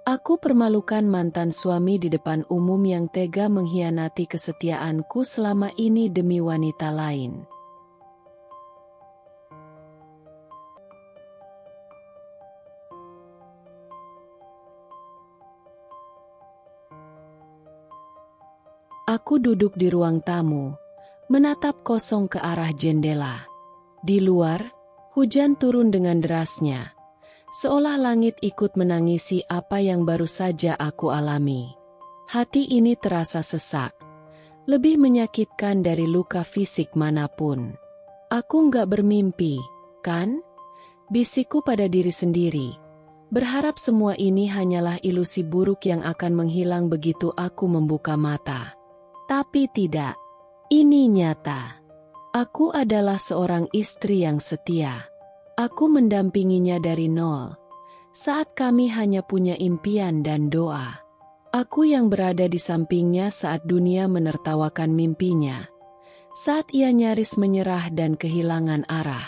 Aku permalukan mantan suami di depan umum yang tega mengkhianati kesetiaanku selama ini demi wanita lain. Aku duduk di ruang tamu, menatap kosong ke arah jendela. Di luar, hujan turun dengan derasnya, seolah langit ikut menangisi apa yang baru saja aku alami. Hati ini terasa sesak, lebih menyakitkan dari luka fisik manapun. Aku nggak bermimpi, kan? Bisikku pada diri sendiri. Berharap semua ini hanyalah ilusi buruk yang akan menghilang begitu aku membuka mata. Tapi tidak. Ini nyata. Aku adalah seorang istri yang setia. Aku mendampinginya dari nol. Saat kami hanya punya impian dan doa. Aku yang berada di sampingnya saat dunia menertawakan mimpinya. Saat ia nyaris menyerah dan kehilangan arah.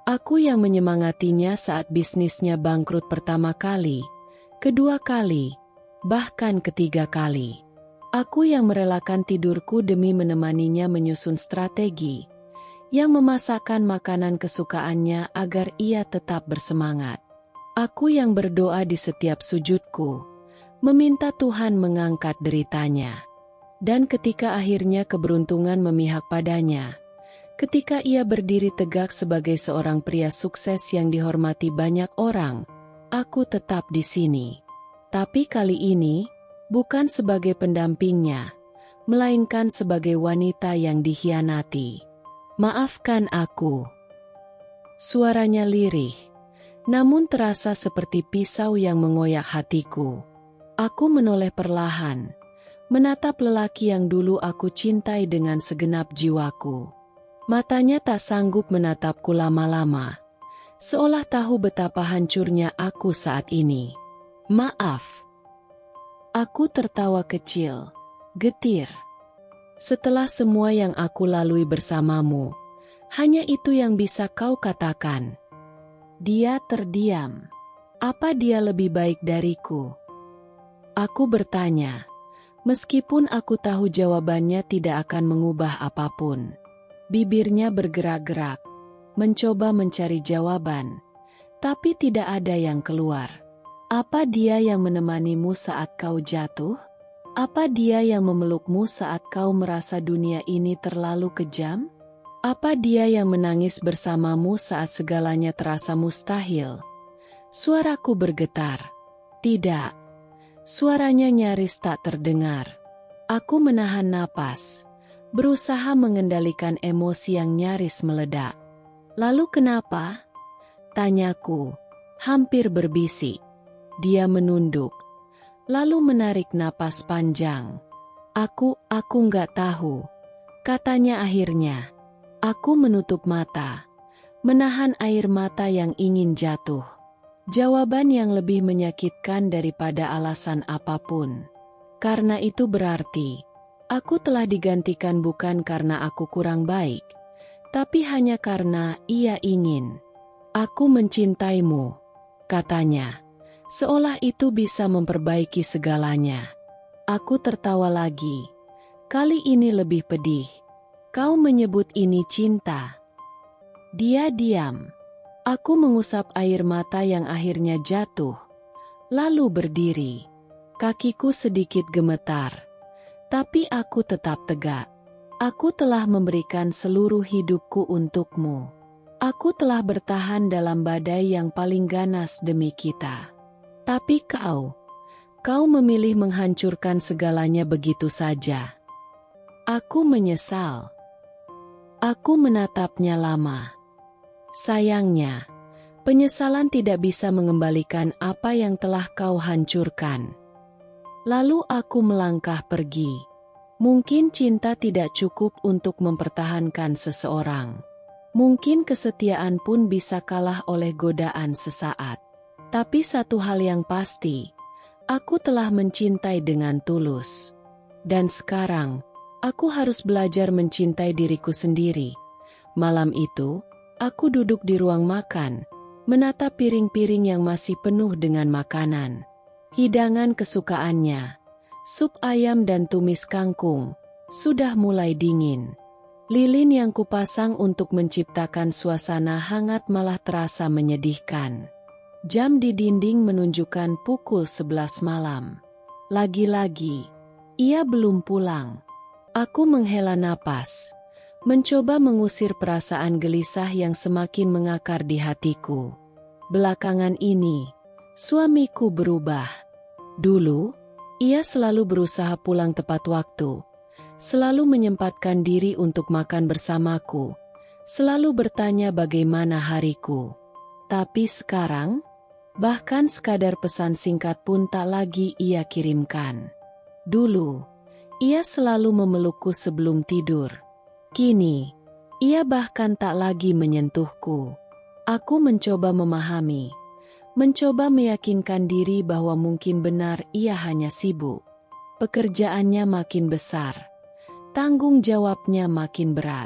Aku yang menyemangatinya saat bisnisnya bangkrut pertama kali, kedua kali, bahkan ketiga kali. Aku yang merelakan tidurku demi menemaninya menyusun strategi, yang memasakkan makanan kesukaannya agar ia tetap bersemangat. Aku yang berdoa di setiap sujudku, meminta Tuhan mengangkat deritanya. Dan ketika akhirnya keberuntungan memihak padanya, ketika ia berdiri tegak sebagai seorang pria sukses yang dihormati banyak orang, aku tetap di sini. Tapi kali ini, bukan sebagai pendampingnya, melainkan sebagai wanita yang dikhianati. Maafkan aku. Suaranya lirih, namun terasa seperti pisau yang mengoyak hatiku. Aku menoleh perlahan, menatap lelaki yang dulu aku cintai dengan segenap jiwaku. Matanya tak sanggup menatapku lama-lama, seolah tahu betapa hancurnya aku saat ini. Maaf. Aku tertawa kecil, getir. Setelah semua yang aku lalui bersamamu, hanya itu yang bisa kau katakan. Dia terdiam. Apa dia lebih baik dariku? Aku bertanya, meskipun aku tahu jawabannya tidak akan mengubah apapun. Bibirnya bergerak-gerak, mencoba mencari jawaban, tapi tidak ada yang keluar. Apa dia yang menemanimu saat kau jatuh? Apa dia yang memelukmu saat kau merasa dunia ini terlalu kejam? Apa dia yang menangis bersamamu saat segalanya terasa mustahil? Suaraku bergetar. Tidak. Suaranya nyaris tak terdengar. Aku menahan napas, berusaha mengendalikan emosi yang nyaris meledak. Lalu kenapa? Tanyaku, hampir berbisik. Dia menunduk, lalu menarik napas panjang. Aku nggak tahu, katanya akhirnya. Aku menutup mata, menahan air mata yang ingin jatuh. Jawaban yang lebih menyakitkan daripada alasan apapun. Karena itu berarti, aku telah digantikan bukan karena aku kurang baik, tapi hanya karena ia ingin. Aku mencintaimu, katanya. Seolah itu bisa memperbaiki segalanya. Aku tertawa lagi. Kali ini lebih pedih. Kau menyebut ini cinta. Dia diam. Aku mengusap air mata yang akhirnya jatuh. Lalu berdiri. Kakiku sedikit gemetar. Tapi aku tetap tegak. Aku telah memberikan seluruh hidupku untukmu. Aku telah bertahan dalam badai yang paling ganas demi kita. Tapi kau memilih menghancurkan segalanya begitu saja. Aku menyesal. Aku menatapnya lama. Sayangnya, penyesalan tidak bisa mengembalikan apa yang telah kau hancurkan. Lalu aku melangkah pergi. Mungkin cinta tidak cukup untuk mempertahankan seseorang. Mungkin kesetiaan pun bisa kalah oleh godaan sesaat. Tapi satu hal yang pasti, aku telah mencintai dengan tulus. Dan sekarang, aku harus belajar mencintai diriku sendiri. Malam itu, aku duduk di ruang makan, menatap piring-piring yang masih penuh dengan makanan. Hidangan kesukaannya, sup ayam dan tumis kangkung, sudah mulai dingin. Lilin yang kupasang untuk menciptakan suasana hangat malah terasa menyedihkan. Jam di dinding menunjukkan pukul 11 malam. Lagi-lagi, ia belum pulang. Aku menghela napas, mencoba mengusir perasaan gelisah yang semakin mengakar di hatiku. Belakangan ini, suamiku berubah. Dulu, ia selalu berusaha pulang tepat waktu, selalu menyempatkan diri untuk makan bersamaku, selalu bertanya bagaimana hariku. Tapi sekarang, bahkan sekadar pesan singkat pun tak lagi ia kirimkan. Dulu, ia selalu memelukku sebelum tidur. Kini, ia bahkan tak lagi menyentuhku. Aku mencoba memahami, mencoba meyakinkan diri bahwa mungkin benar ia hanya sibuk. Pekerjaannya makin besar, tanggung jawabnya makin berat.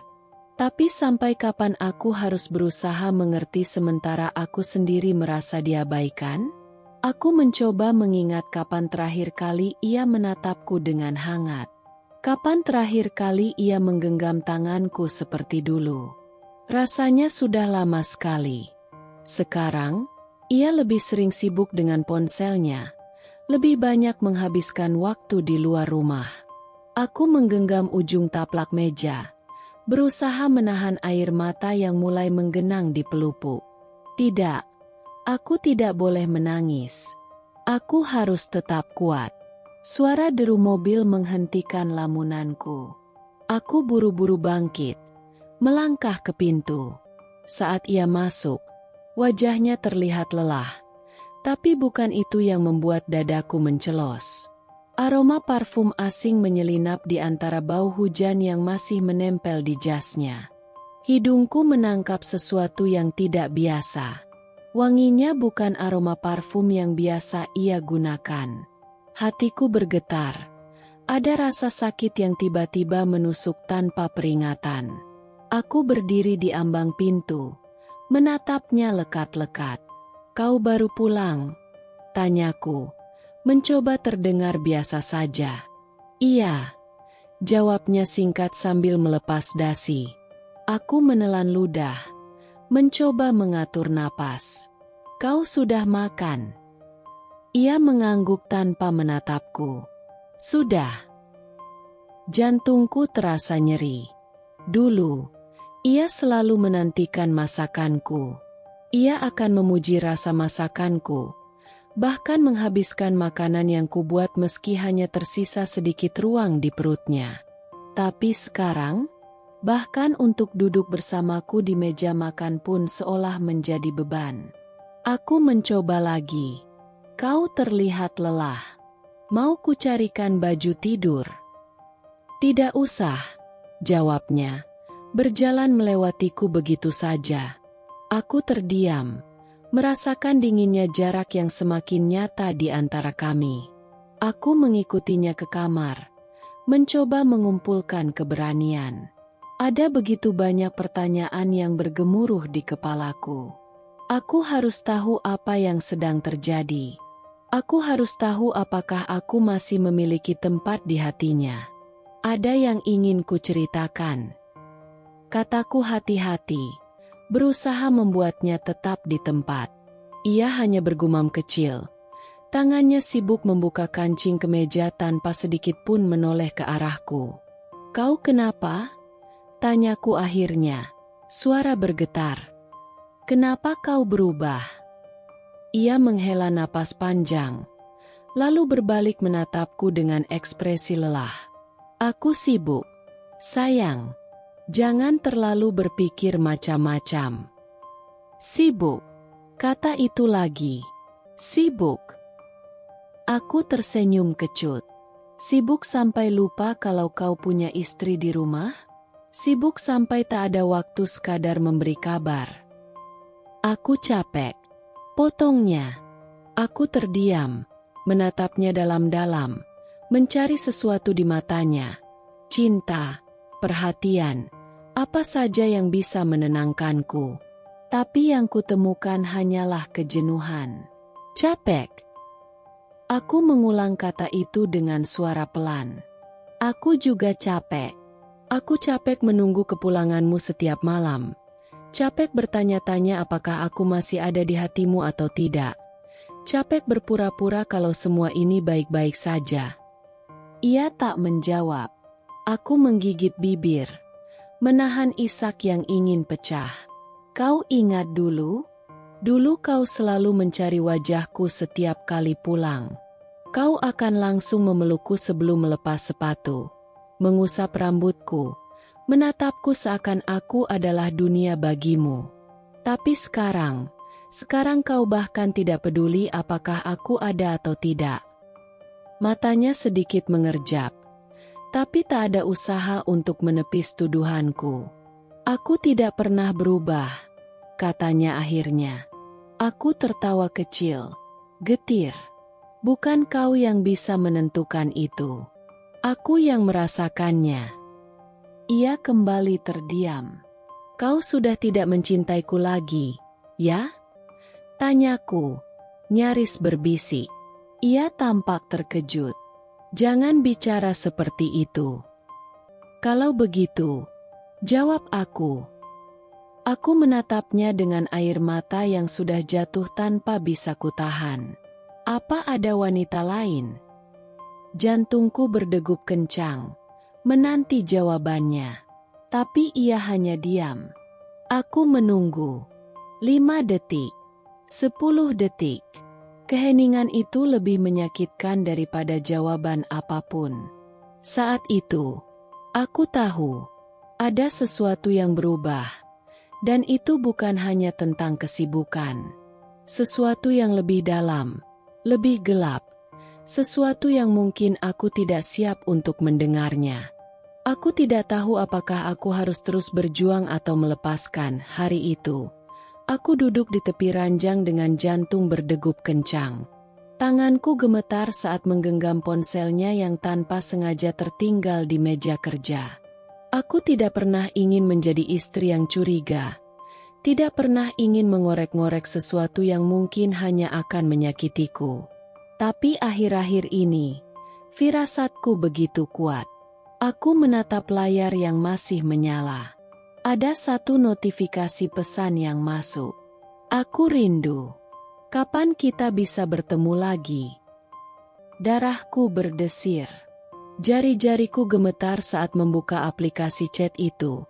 Tapi sampai kapan aku harus berusaha mengerti sementara aku sendiri merasa diabaikan? Aku mencoba mengingat kapan terakhir kali ia menatapku dengan hangat. Kapan terakhir kali ia menggenggam tanganku seperti dulu. Rasanya sudah lama sekali. Sekarang, ia lebih sering sibuk dengan ponselnya, lebih banyak menghabiskan waktu di luar rumah. Aku menggenggam ujung taplak meja, berusaha menahan air mata yang mulai menggenang di pelupuk. Tidak, aku tidak boleh menangis. Aku harus tetap kuat. Suara deru mobil menghentikan lamunanku. Aku buru-buru bangkit, melangkah ke pintu. Saat ia masuk, wajahnya terlihat lelah. Tapi bukan itu yang membuat dadaku mencelos. Aroma parfum asing menyelinap di antara bau hujan yang masih menempel di jasnya. Hidungku menangkap sesuatu yang tidak biasa. Wanginya bukan aroma parfum yang biasa ia gunakan. Hatiku bergetar. Ada rasa sakit yang tiba-tiba menusuk tanpa peringatan. Aku berdiri di ambang pintu, menatapnya lekat-lekat. "Kau baru pulang?" tanyaku, mencoba terdengar biasa saja. "Iya," jawabnya singkat sambil melepas dasi. Aku menelan ludah, mencoba mengatur napas. "Kau sudah makan?" Ia mengangguk tanpa menatapku. "Sudah." Jantungku terasa nyeri. Dulu, ia selalu menantikan masakanku. Ia akan memuji rasa masakanku, bahkan menghabiskan makanan yang kubuat meski hanya tersisa sedikit ruang di perutnya. Tapi sekarang, bahkan untuk duduk bersamaku di meja makan pun seolah menjadi beban. Aku mencoba lagi. "Kau terlihat lelah. Mau kucarikan baju tidur?" "Tidak usah," jawabnya, berjalan melewatiku begitu saja. Aku terdiam, merasakan dinginnya jarak yang semakin nyata di antara kami. Aku mengikutinya ke kamar, mencoba mengumpulkan keberanian. Ada begitu banyak pertanyaan yang bergemuruh di kepalaku. Aku harus tahu apa yang sedang terjadi. Aku harus tahu apakah aku masih memiliki tempat di hatinya. Ada yang ingin kuceritakan. Kataku hati-hati, berusaha membuatnya tetap di tempat. Ia hanya bergumam kecil. Tangannya sibuk membuka kancing kemeja tanpa sedikit pun menoleh ke arahku. "Kau kenapa?" tanyaku akhirnya, suara bergetar. "Kenapa kau berubah?" Ia menghela napas panjang, lalu berbalik menatapku dengan ekspresi lelah. "Aku sibuk, sayang. Jangan terlalu berpikir macam-macam." "Sibuk?" kata itu lagi. "Sibuk?" Aku tersenyum kecut. "Sibuk sampai lupa kalau kau punya istri di rumah? Sibuk sampai tak ada waktu sekadar memberi kabar?" "Aku capek," potongnya. Aku terdiam, menatapnya dalam-dalam, mencari sesuatu di matanya. Cinta, perhatian, apa saja yang bisa menenangkanku. Tapi yang kutemukan hanyalah kejenuhan. "Capek?" Aku mengulang kata itu dengan suara pelan. Aku juga capek. Aku capek menunggu kepulanganmu setiap malam. Capek bertanya-tanya apakah aku masih ada di hatimu atau tidak. Capek berpura-pura kalau semua ini baik-baik saja. Ia tak menjawab. Aku menggigit bibir, menahan isak yang ingin pecah. Kau ingat dulu? Dulu kau selalu mencari wajahku setiap kali pulang. Kau akan langsung memelukku sebelum melepas sepatu, mengusap rambutku, menatapku seakan aku adalah dunia bagimu. Tapi sekarang kau bahkan tidak peduli apakah aku ada atau tidak. Matanya sedikit mengerjap, tapi tak ada usaha untuk menepis tuduhanku. Aku tidak pernah berubah, katanya akhirnya. Aku tertawa kecil, getir. Bukan kau yang bisa menentukan itu. Aku yang merasakannya. Ia kembali terdiam. Kau sudah tidak mencintaiku lagi, ya? Tanyaku, nyaris berbisik. Ia tampak terkejut. Jangan bicara seperti itu. Kalau begitu, jawab aku. Aku menatapnya dengan air mata yang sudah jatuh tanpa bisa kutahan. Apa ada wanita lain? Jantungku berdegup kencang, menanti jawabannya. Tapi ia hanya diam. Aku menunggu. 5 detik. 10 detik. Keheningan itu lebih menyakitkan daripada jawaban apapun. Saat itu, aku tahu, ada sesuatu yang berubah. Dan itu bukan hanya tentang kesibukan. Sesuatu yang lebih dalam, lebih gelap. Sesuatu yang mungkin aku tidak siap untuk mendengarnya. Aku tidak tahu apakah aku harus terus berjuang atau melepaskan. Hari itu, aku duduk di tepi ranjang dengan jantung berdegup kencang. Tanganku gemetar saat menggenggam ponselnya yang tanpa sengaja tertinggal di meja kerja. Aku tidak pernah ingin menjadi istri yang curiga. Tidak pernah ingin mengorek-ngorek sesuatu yang mungkin hanya akan menyakitiku. Tapi akhir-akhir ini, firasatku begitu kuat. Aku menatap layar yang masih menyala. Ada satu notifikasi pesan yang masuk. Aku rindu. Kapan kita bisa bertemu lagi? Darahku berdesir. Jari-jariku gemetar saat membuka aplikasi chat itu.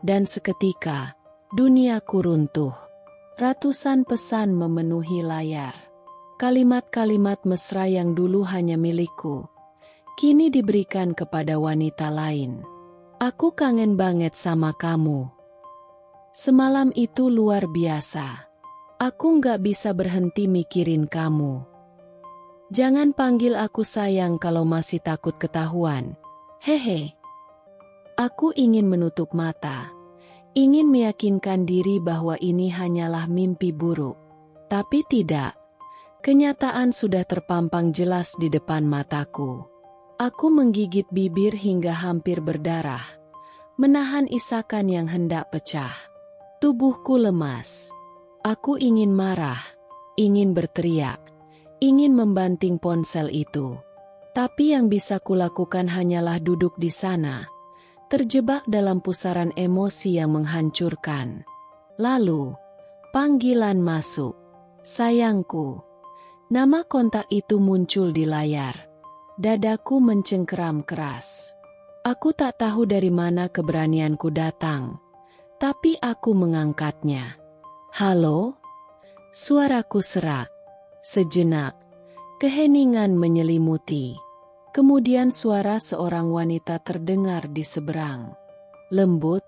Dan seketika, duniaku runtuh. Ratusan pesan memenuhi layar. Kalimat-kalimat mesra yang dulu hanya milikku, kini diberikan kepada wanita lain. Aku kangen banget sama kamu. Semalam itu luar biasa. Aku nggak bisa berhenti mikirin kamu. Jangan panggil aku sayang kalau masih takut ketahuan. Hehe. Aku ingin menutup mata. Ingin meyakinkan diri bahwa ini hanyalah mimpi buruk. Tapi tidak. Kenyataan sudah terpampang jelas di depan mataku. Aku menggigit bibir hingga hampir berdarah. Menahan isakan yang hendak pecah. Tubuhku lemas. Aku ingin marah. Ingin berteriak. Ingin membanting ponsel itu. Tapi yang bisa kulakukan hanyalah duduk di sana, terjebak dalam pusaran emosi yang menghancurkan. Lalu, panggilan masuk. Sayangku. Nama kontak itu muncul di layar. Dadaku mencengkeram keras. Aku tak tahu dari mana keberanianku datang. Tapi aku mengangkatnya. Halo? Suaraku serak. Sejenak, keheningan menyelimuti. Kemudian suara seorang wanita terdengar di seberang. Lembut,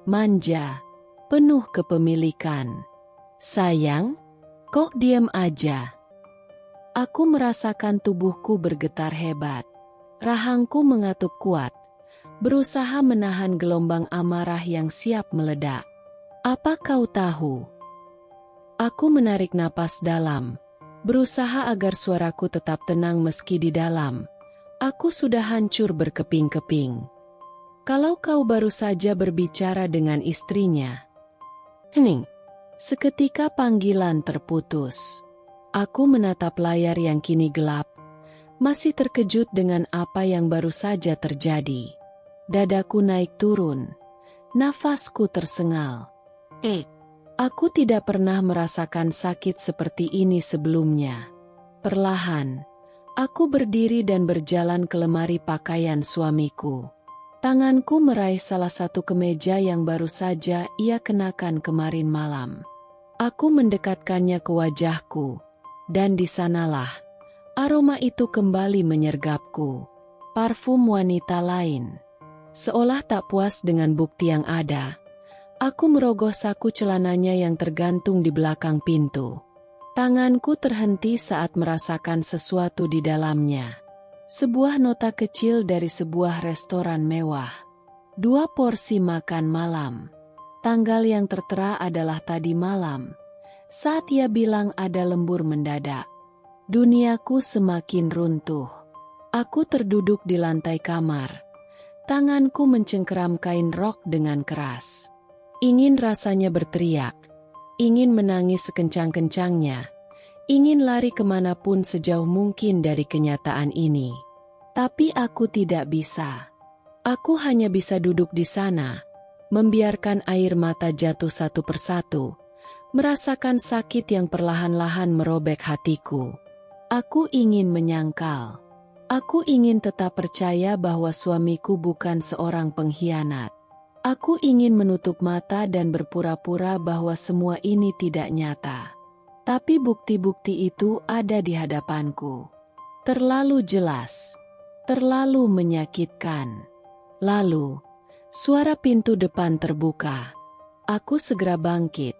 manja, penuh kepemilikan. Sayang, kok diam aja? Aku merasakan tubuhku bergetar hebat. Rahangku mengatup kuat, berusaha menahan gelombang amarah yang siap meledak. Apa kau tahu? Aku menarik napas dalam. Berusaha agar suaraku tetap tenang meski di dalam. Aku sudah hancur berkeping-keping. Kalau kau baru saja berbicara dengan istrinya. Hening. Seketika panggilan terputus. Aku menatap layar yang kini gelap, masih terkejut dengan apa yang baru saja terjadi. Dadaku naik turun, nafasku tersengal. Aku tidak pernah merasakan sakit seperti ini sebelumnya. Perlahan, aku berdiri dan berjalan ke lemari pakaian suamiku. Tanganku meraih salah satu kemeja yang baru saja ia kenakan kemarin malam. Aku mendekatkannya ke wajahku, dan di sanalah aroma itu kembali menyergapku. Parfum wanita lain. Seolah tak puas dengan bukti yang ada, aku merogoh saku celananya yang tergantung di belakang pintu. Tanganku terhenti saat merasakan sesuatu di dalamnya. Sebuah nota kecil dari sebuah restoran mewah. 2 porsi makan malam. Tanggal yang tertera adalah tadi malam, saat ia bilang ada lembur mendadak. Duniaku semakin runtuh. Aku terduduk di lantai kamar. Tanganku mencengkeram kain rok dengan keras. Ingin rasanya berteriak, ingin menangis sekencang-kencangnya, ingin lari kemanapun sejauh mungkin dari kenyataan ini. Tapi aku tidak bisa. Aku hanya bisa duduk di sana, membiarkan air mata jatuh satu persatu, merasakan sakit yang perlahan-lahan merobek hatiku. Aku ingin menyangkal. Aku ingin tetap percaya bahwa suamiku bukan seorang pengkhianat. Aku ingin menutup mata dan berpura-pura bahwa semua ini tidak nyata. Tapi bukti-bukti itu ada di hadapanku. Terlalu jelas, terlalu menyakitkan. Lalu, suara pintu depan terbuka. Aku segera bangkit,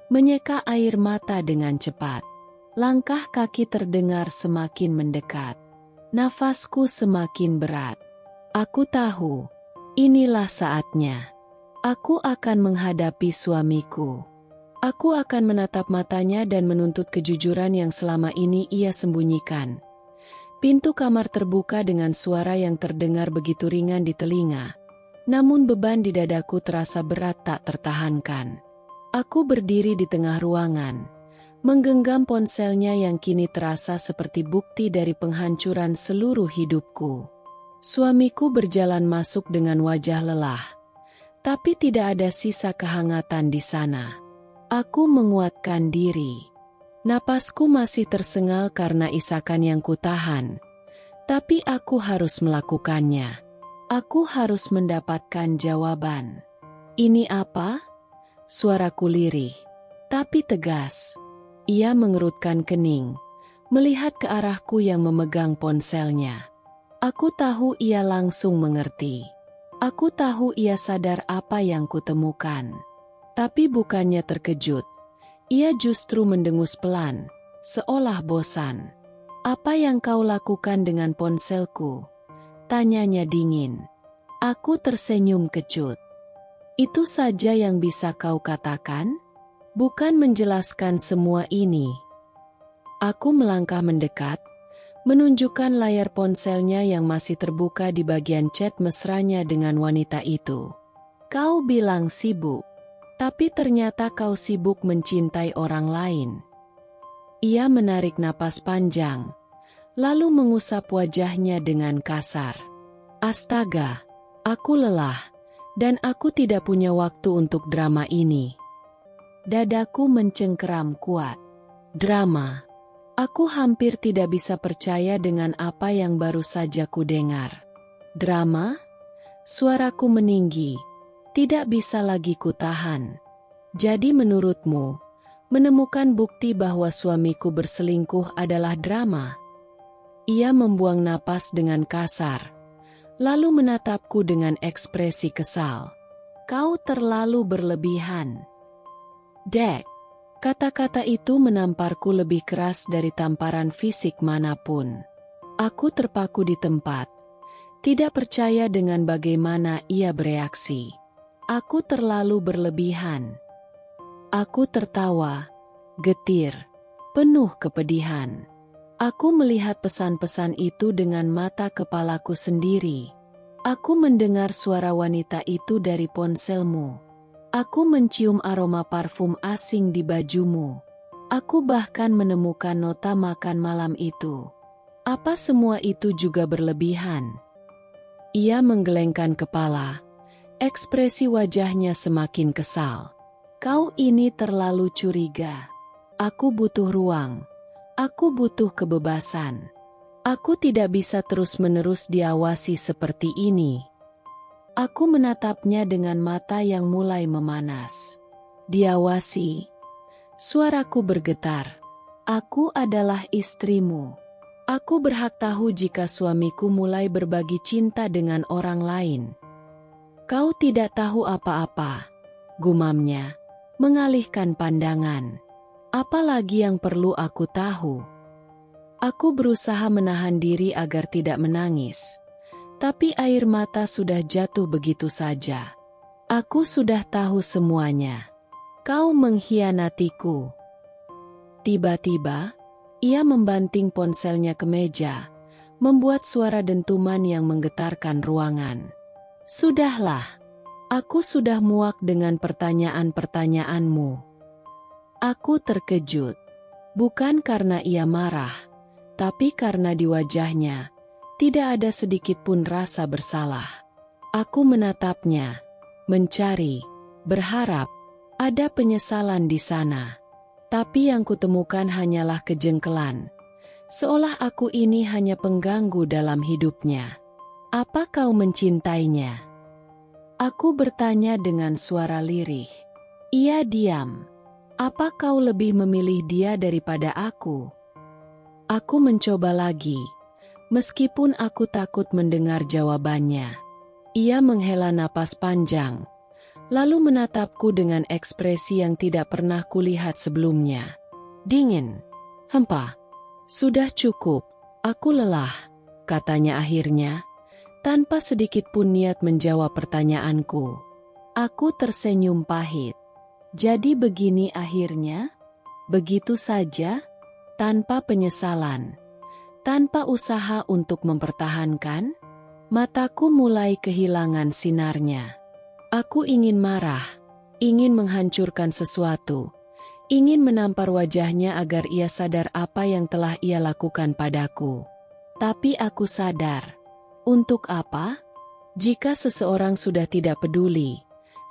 menyeka air mata dengan cepat. Langkah kaki terdengar semakin mendekat. Nafasku semakin berat. Aku tahu, inilah saatnya. Aku akan menghadapi suamiku. Aku akan menatap matanya dan menuntut kejujuran yang selama ini ia sembunyikan. Pintu kamar terbuka dengan suara yang terdengar begitu ringan di telinga. Namun beban di dadaku terasa berat tak tertahankan. Aku berdiri di tengah ruangan, menggenggam ponselnya yang kini terasa seperti bukti dari penghancuran seluruh hidupku. Suamiku berjalan masuk dengan wajah lelah, tapi tidak ada sisa kehangatan di sana. Aku menguatkan diri. Napasku masih tersengal karena isakan yang kutahan, tapi aku harus melakukannya. Aku harus mendapatkan jawaban. Ini apa? Suaraku lirih, tapi tegas. Ia mengerutkan kening, melihat ke arahku yang memegang ponselnya. Aku tahu ia langsung mengerti. Aku tahu ia sadar apa yang kutemukan. Tapi bukannya terkejut, ia justru mendengus pelan, seolah bosan. "Apa yang kau lakukan dengan ponselku?" tanyanya dingin. Aku tersenyum kecut. "Itu saja yang bisa kau katakan? Bukan menjelaskan semua ini?" Aku melangkah mendekat, menunjukkan layar ponselnya yang masih terbuka di bagian chat mesranya dengan wanita itu. "Kau bilang sibuk, tapi ternyata kau sibuk mencintai orang lain." Ia menarik napas panjang, lalu mengusap wajahnya dengan kasar. "Astaga, aku lelah, dan aku tidak punya waktu untuk drama ini." Dadaku mencengkeram kuat. Drama. Aku hampir tidak bisa percaya dengan apa yang baru saja kudengar. Drama? Suaraku meninggi. Tidak bisa lagi kutahan. "Jadi menurutmu, menemukan bukti bahwa suamiku berselingkuh adalah drama?" Ia membuang napas dengan kasar, lalu menatapku dengan ekspresi kesal. "Kau terlalu berlebihan, Dek." Kata-kata itu menamparku lebih keras dari tamparan fisik manapun. Aku terpaku di tempat, tidak percaya dengan bagaimana ia bereaksi. Aku terlalu berlebihan. Aku tertawa, getir, penuh kepedihan. Aku melihat pesan-pesan itu dengan mata kepalaku sendiri. Aku mendengar suara wanita itu dari ponselmu. Aku mencium aroma parfum asing di bajumu. Aku bahkan menemukan nota makan malam itu. Apa semua itu juga berlebihan? Ia menggelengkan kepala, ekspresi wajahnya semakin kesal. Kau ini terlalu curiga. Aku butuh ruang. Aku butuh kebebasan. Aku tidak bisa terus-menerus diawasi seperti ini. Aku menatapnya dengan mata yang mulai memanas. Diawasi. Suaraku bergetar. Aku adalah istrimu. Aku berhak tahu jika suamiku mulai berbagi cinta dengan orang lain. Kau tidak tahu apa-apa, gumamnya, mengalihkan pandangan. Apalagi yang perlu aku tahu? Aku berusaha menahan diri agar tidak menangis. Tapi air mata sudah jatuh begitu saja. Aku sudah tahu semuanya. Kau mengkhianatiku. Tiba-tiba, ia membanting ponselnya ke meja, membuat suara dentuman yang menggetarkan ruangan. Sudahlah, aku sudah muak dengan pertanyaan-pertanyaanmu. Aku terkejut, bukan karena ia marah, tapi karena di wajahnya tidak ada sedikit pun rasa bersalah. Aku menatapnya, mencari, berharap ada penyesalan di sana. Tapi yang kutemukan hanyalah kejengkelan, seolah aku ini hanya pengganggu dalam hidupnya. Apa kau mencintainya? Aku bertanya dengan suara lirih. Ia diam. Apa kau lebih memilih dia daripada aku? Aku mencoba lagi, meskipun aku takut mendengar jawabannya. Ia menghela napas panjang, lalu menatapku dengan ekspresi yang tidak pernah kulihat sebelumnya. Dingin. Hempa. Sudah cukup, aku lelah, katanya akhirnya, tanpa sedikit pun niat menjawab pertanyaanku. Aku tersenyum pahit. Jadi begini akhirnya? Begitu saja? Tanpa penyesalan? Tanpa usaha untuk mempertahankan? Mataku mulai kehilangan sinarnya. Aku ingin marah, ingin menghancurkan sesuatu, ingin menampar wajahnya agar ia sadar apa yang telah ia lakukan padaku. Tapi aku sadar. Untuk apa? Jika seseorang sudah tidak peduli,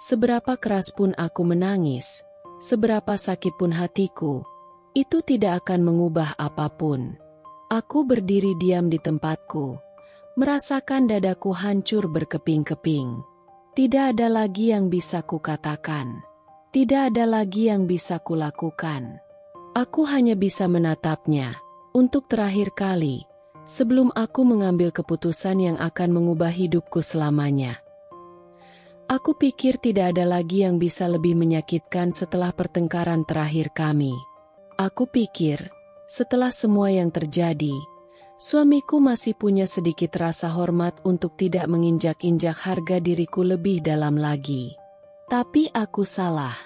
seberapa keras pun aku menangis, seberapa sakit pun hatiku, itu tidak akan mengubah apapun. Aku berdiri diam di tempatku, merasakan dadaku hancur berkeping-keping. Tidak ada lagi yang bisa kukatakan. Tidak ada lagi yang bisa kulakukan. Aku hanya bisa menatapnya, untuk terakhir kali, sebelum aku mengambil keputusan yang akan mengubah hidupku selamanya. Aku pikir tidak ada lagi yang bisa lebih menyakitkan setelah pertengkaran terakhir kami. Aku pikir, setelah semua yang terjadi, suamiku masih punya sedikit rasa hormat untuk tidak menginjak-injak harga diriku lebih dalam lagi. Tapi aku salah.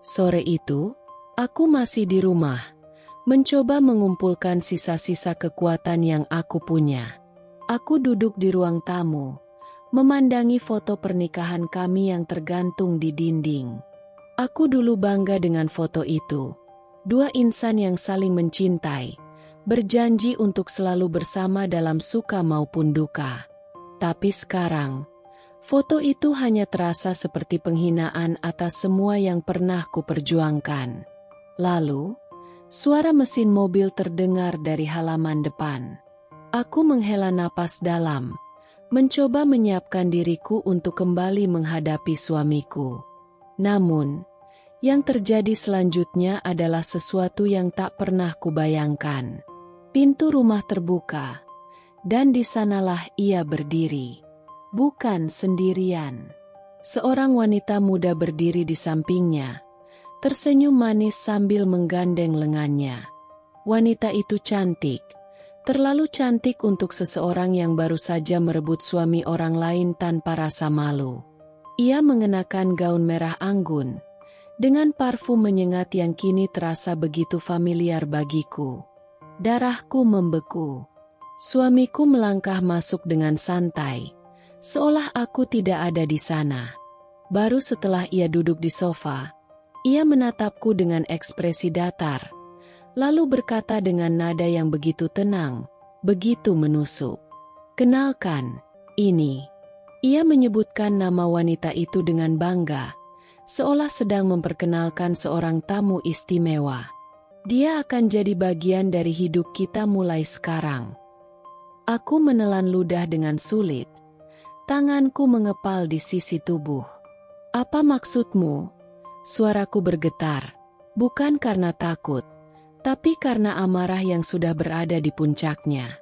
Sore itu, aku masih di rumah, mencoba mengumpulkan sisa-sisa kekuatan yang aku punya. Aku duduk di ruang tamu, memandangi foto pernikahan kami yang tergantung di dinding. Aku dulu bangga dengan foto itu. Dua insan yang saling mencintai, berjanji untuk selalu bersama dalam suka maupun duka. Tapi sekarang, foto itu hanya terasa seperti penghinaan atas semua yang pernah kuperjuangkan. Lalu, suara mesin mobil terdengar dari halaman depan. Aku menghela napas dalam, mencoba menyiapkan diriku untuk kembali menghadapi suamiku. Namun, yang terjadi selanjutnya adalah sesuatu yang tak pernah kubayangkan. Pintu rumah terbuka, dan di sanalah ia berdiri. Bukan sendirian. Seorang wanita muda berdiri di sampingnya, tersenyum manis sambil menggandeng lengannya. Wanita itu cantik, terlalu cantik untuk seseorang yang baru saja merebut suami orang lain tanpa rasa malu. Ia mengenakan gaun merah anggun, dengan parfum menyengat yang kini terasa begitu familiar bagiku. Darahku membeku. Suamiku melangkah masuk dengan santai, seolah aku tidak ada di sana. Baru setelah ia duduk di sofa, ia menatapku dengan ekspresi datar, lalu berkata dengan nada yang begitu tenang, begitu menusuk. Kenalkan, ini. Ia menyebutkan nama wanita itu dengan bangga, seolah sedang memperkenalkan seorang tamu istimewa. Dia akan jadi bagian dari hidup kita mulai sekarang. Aku menelan ludah dengan sulit. Tanganku mengepal di sisi tubuh. Apa maksudmu? Suaraku bergetar, bukan karena takut, tapi karena amarah yang sudah berada di puncaknya.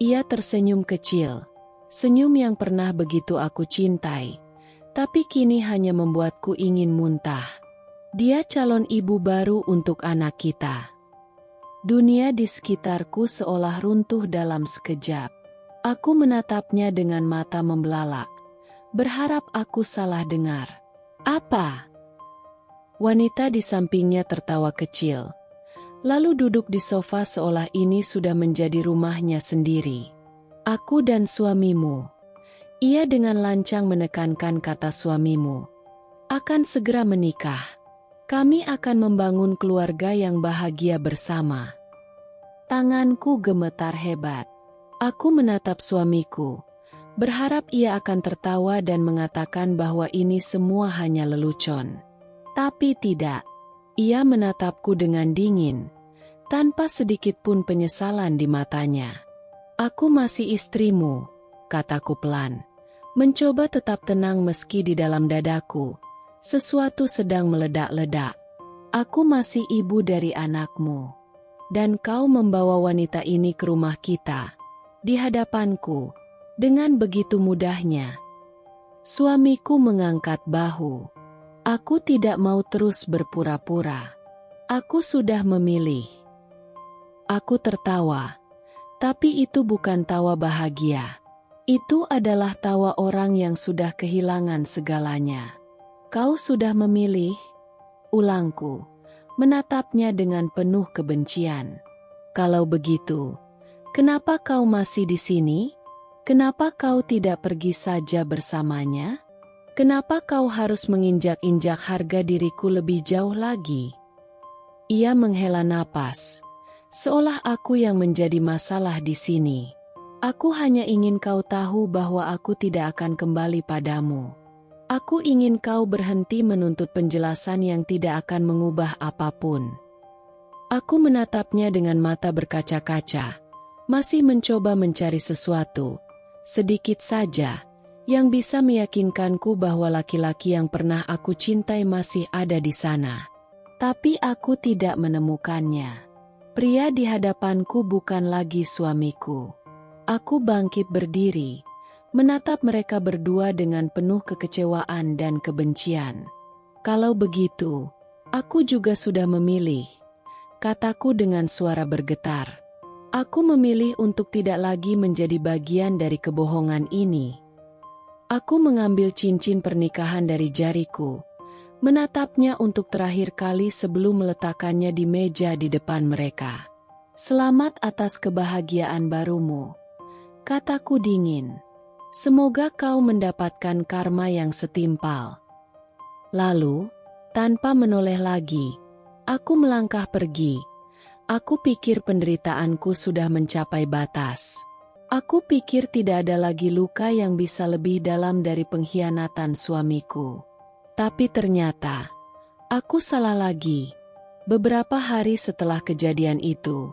Ia tersenyum kecil, senyum yang pernah begitu aku cintai, tapi kini hanya membuatku ingin muntah. Dia calon ibu baru untuk anak kita. Dunia di sekitarku seolah runtuh dalam sekejap. Aku menatapnya dengan mata membelalak, berharap aku salah dengar. Apa? Wanita di sampingnya tertawa kecil, lalu duduk di sofa seolah ini sudah menjadi rumahnya sendiri. Aku dan suamimu. Ia dengan lancang menekankan kata suamimu. Akan segera menikah. Kami akan membangun keluarga yang bahagia bersama. Tanganku gemetar hebat. Aku menatap suamiku, berharap ia akan tertawa dan mengatakan bahwa ini semua hanya lelucon. Tapi tidak. Ia menatapku dengan dingin, tanpa sedikit pun penyesalan di matanya. Aku masih istrimu, kataku pelan. Mencoba tetap tenang meski di dalam dadaku sesuatu sedang meledak-ledak. Aku masih ibu dari anakmu. Dan kau membawa wanita ini ke rumah kita, di hadapanku, dengan begitu mudahnya. Suamiku mengangkat bahu. Aku tidak mau terus berpura-pura. Aku sudah memilih. Aku tertawa, tapi itu bukan tawa bahagia. Itu adalah tawa orang yang sudah kehilangan segalanya. Kau sudah memilih? Ulangku, menatapnya dengan penuh kebencian. Kalau begitu, kenapa kau masih di sini? Kenapa kau tidak pergi saja bersamanya? Kenapa kau harus menginjak-injak harga diriku lebih jauh lagi? Ia menghela napas, seolah aku yang menjadi masalah di sini. Aku hanya ingin kau tahu bahwa aku tidak akan kembali padamu. Aku ingin kau berhenti menuntut penjelasan yang tidak akan mengubah apapun. Aku menatapnya dengan mata berkaca-kaca, masih mencoba mencari sesuatu, sedikit saja, yang bisa meyakinkanku bahwa laki-laki yang pernah aku cintai masih ada di sana. Tapi aku tidak menemukannya. Pria di hadapanku bukan lagi suamiku. Aku bangkit berdiri, menatap mereka berdua dengan penuh kekecewaan dan kebencian. Kalau begitu, aku juga sudah memilih, kataku dengan suara bergetar. Aku memilih untuk tidak lagi menjadi bagian dari kebohongan ini. Aku mengambil cincin pernikahan dari jariku, menatapnya untuk terakhir kali sebelum meletakkannya di meja di depan mereka. Selamat atas kebahagiaan barumu, kataku dingin. Semoga kau mendapatkan karma yang setimpal. Lalu, tanpa menoleh lagi, aku melangkah pergi. Aku pikir penderitaanku sudah mencapai batas. Aku pikir tidak ada lagi luka yang bisa lebih dalam dari pengkhianatan suamiku. Tapi ternyata, aku salah lagi. Beberapa hari setelah kejadian itu,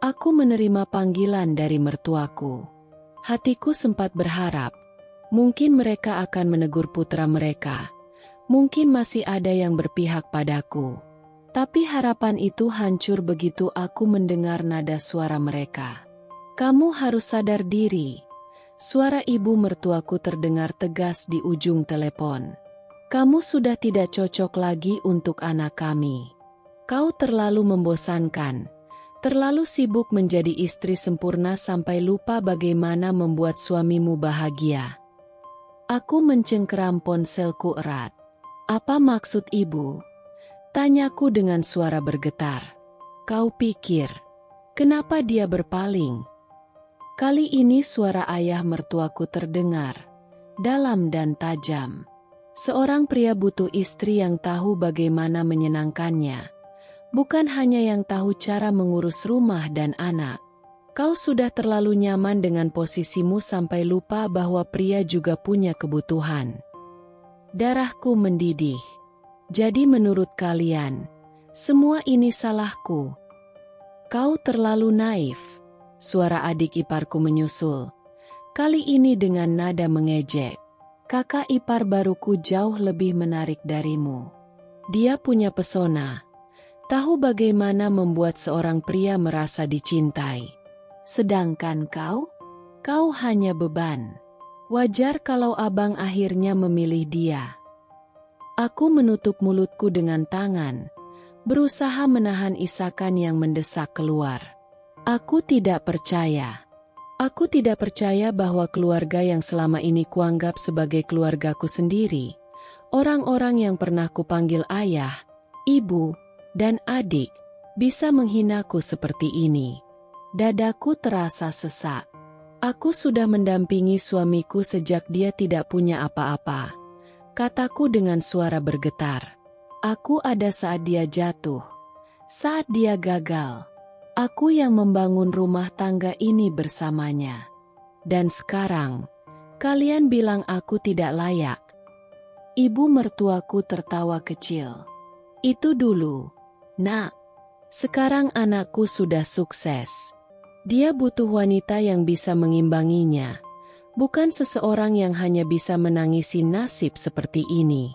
aku menerima panggilan dari mertuaku. Hatiku sempat berharap, mungkin mereka akan menegur putra mereka. Mungkin masih ada yang berpihak padaku. Tapi harapan itu hancur begitu aku mendengar nada suara mereka. Kamu harus sadar diri. Suara ibu mertuaku terdengar tegas di ujung telepon. Kamu sudah tidak cocok lagi untuk anak kami. Kau terlalu membosankan. Terlalu sibuk menjadi istri sempurna sampai lupa bagaimana membuat suamimu bahagia. Aku mencengkeram ponselku erat. Apa maksud ibu? Tanyaku dengan suara bergetar. Kau pikir, kenapa dia berpaling? Kali ini suara ayah mertuaku terdengar, dalam dan tajam. Seorang pria butuh istri yang tahu bagaimana menyenangkannya. Bukan hanya yang tahu cara mengurus rumah dan anak. Kau sudah terlalu nyaman dengan posisimu sampai lupa bahwa pria juga punya kebutuhan. Darahku mendidih. Jadi menurut kalian, semua ini salahku. Kau terlalu naif, suara adik iparku menyusul. Kali ini dengan nada mengejek. Kakak ipar baruku jauh lebih menarik darimu. Dia punya pesona. Tahu bagaimana membuat seorang pria merasa dicintai. Sedangkan kau hanya beban. Wajar kalau abang akhirnya memilih dia. Aku menutup mulutku dengan tangan, berusaha menahan isakan yang mendesak keluar. Aku tidak percaya. Aku tidak percaya bahwa keluarga yang selama ini kuanggap sebagai keluargaku sendiri, orang-orang yang pernah kupanggil ayah, ibu, dan adik, bisa menghinaku seperti ini. Dadaku terasa sesak. Aku sudah mendampingi suamiku sejak dia tidak punya apa-apa, kataku dengan suara bergetar. Aku ada saat dia jatuh, saat dia gagal. Aku yang membangun rumah tangga ini bersamanya. Dan sekarang, kalian bilang aku tidak layak. Ibu mertuaku tertawa kecil. Itu dulu, nak. Sekarang anakku sudah sukses. Dia butuh wanita yang bisa mengimbanginya, bukan seseorang yang hanya bisa menangisi nasib seperti ini.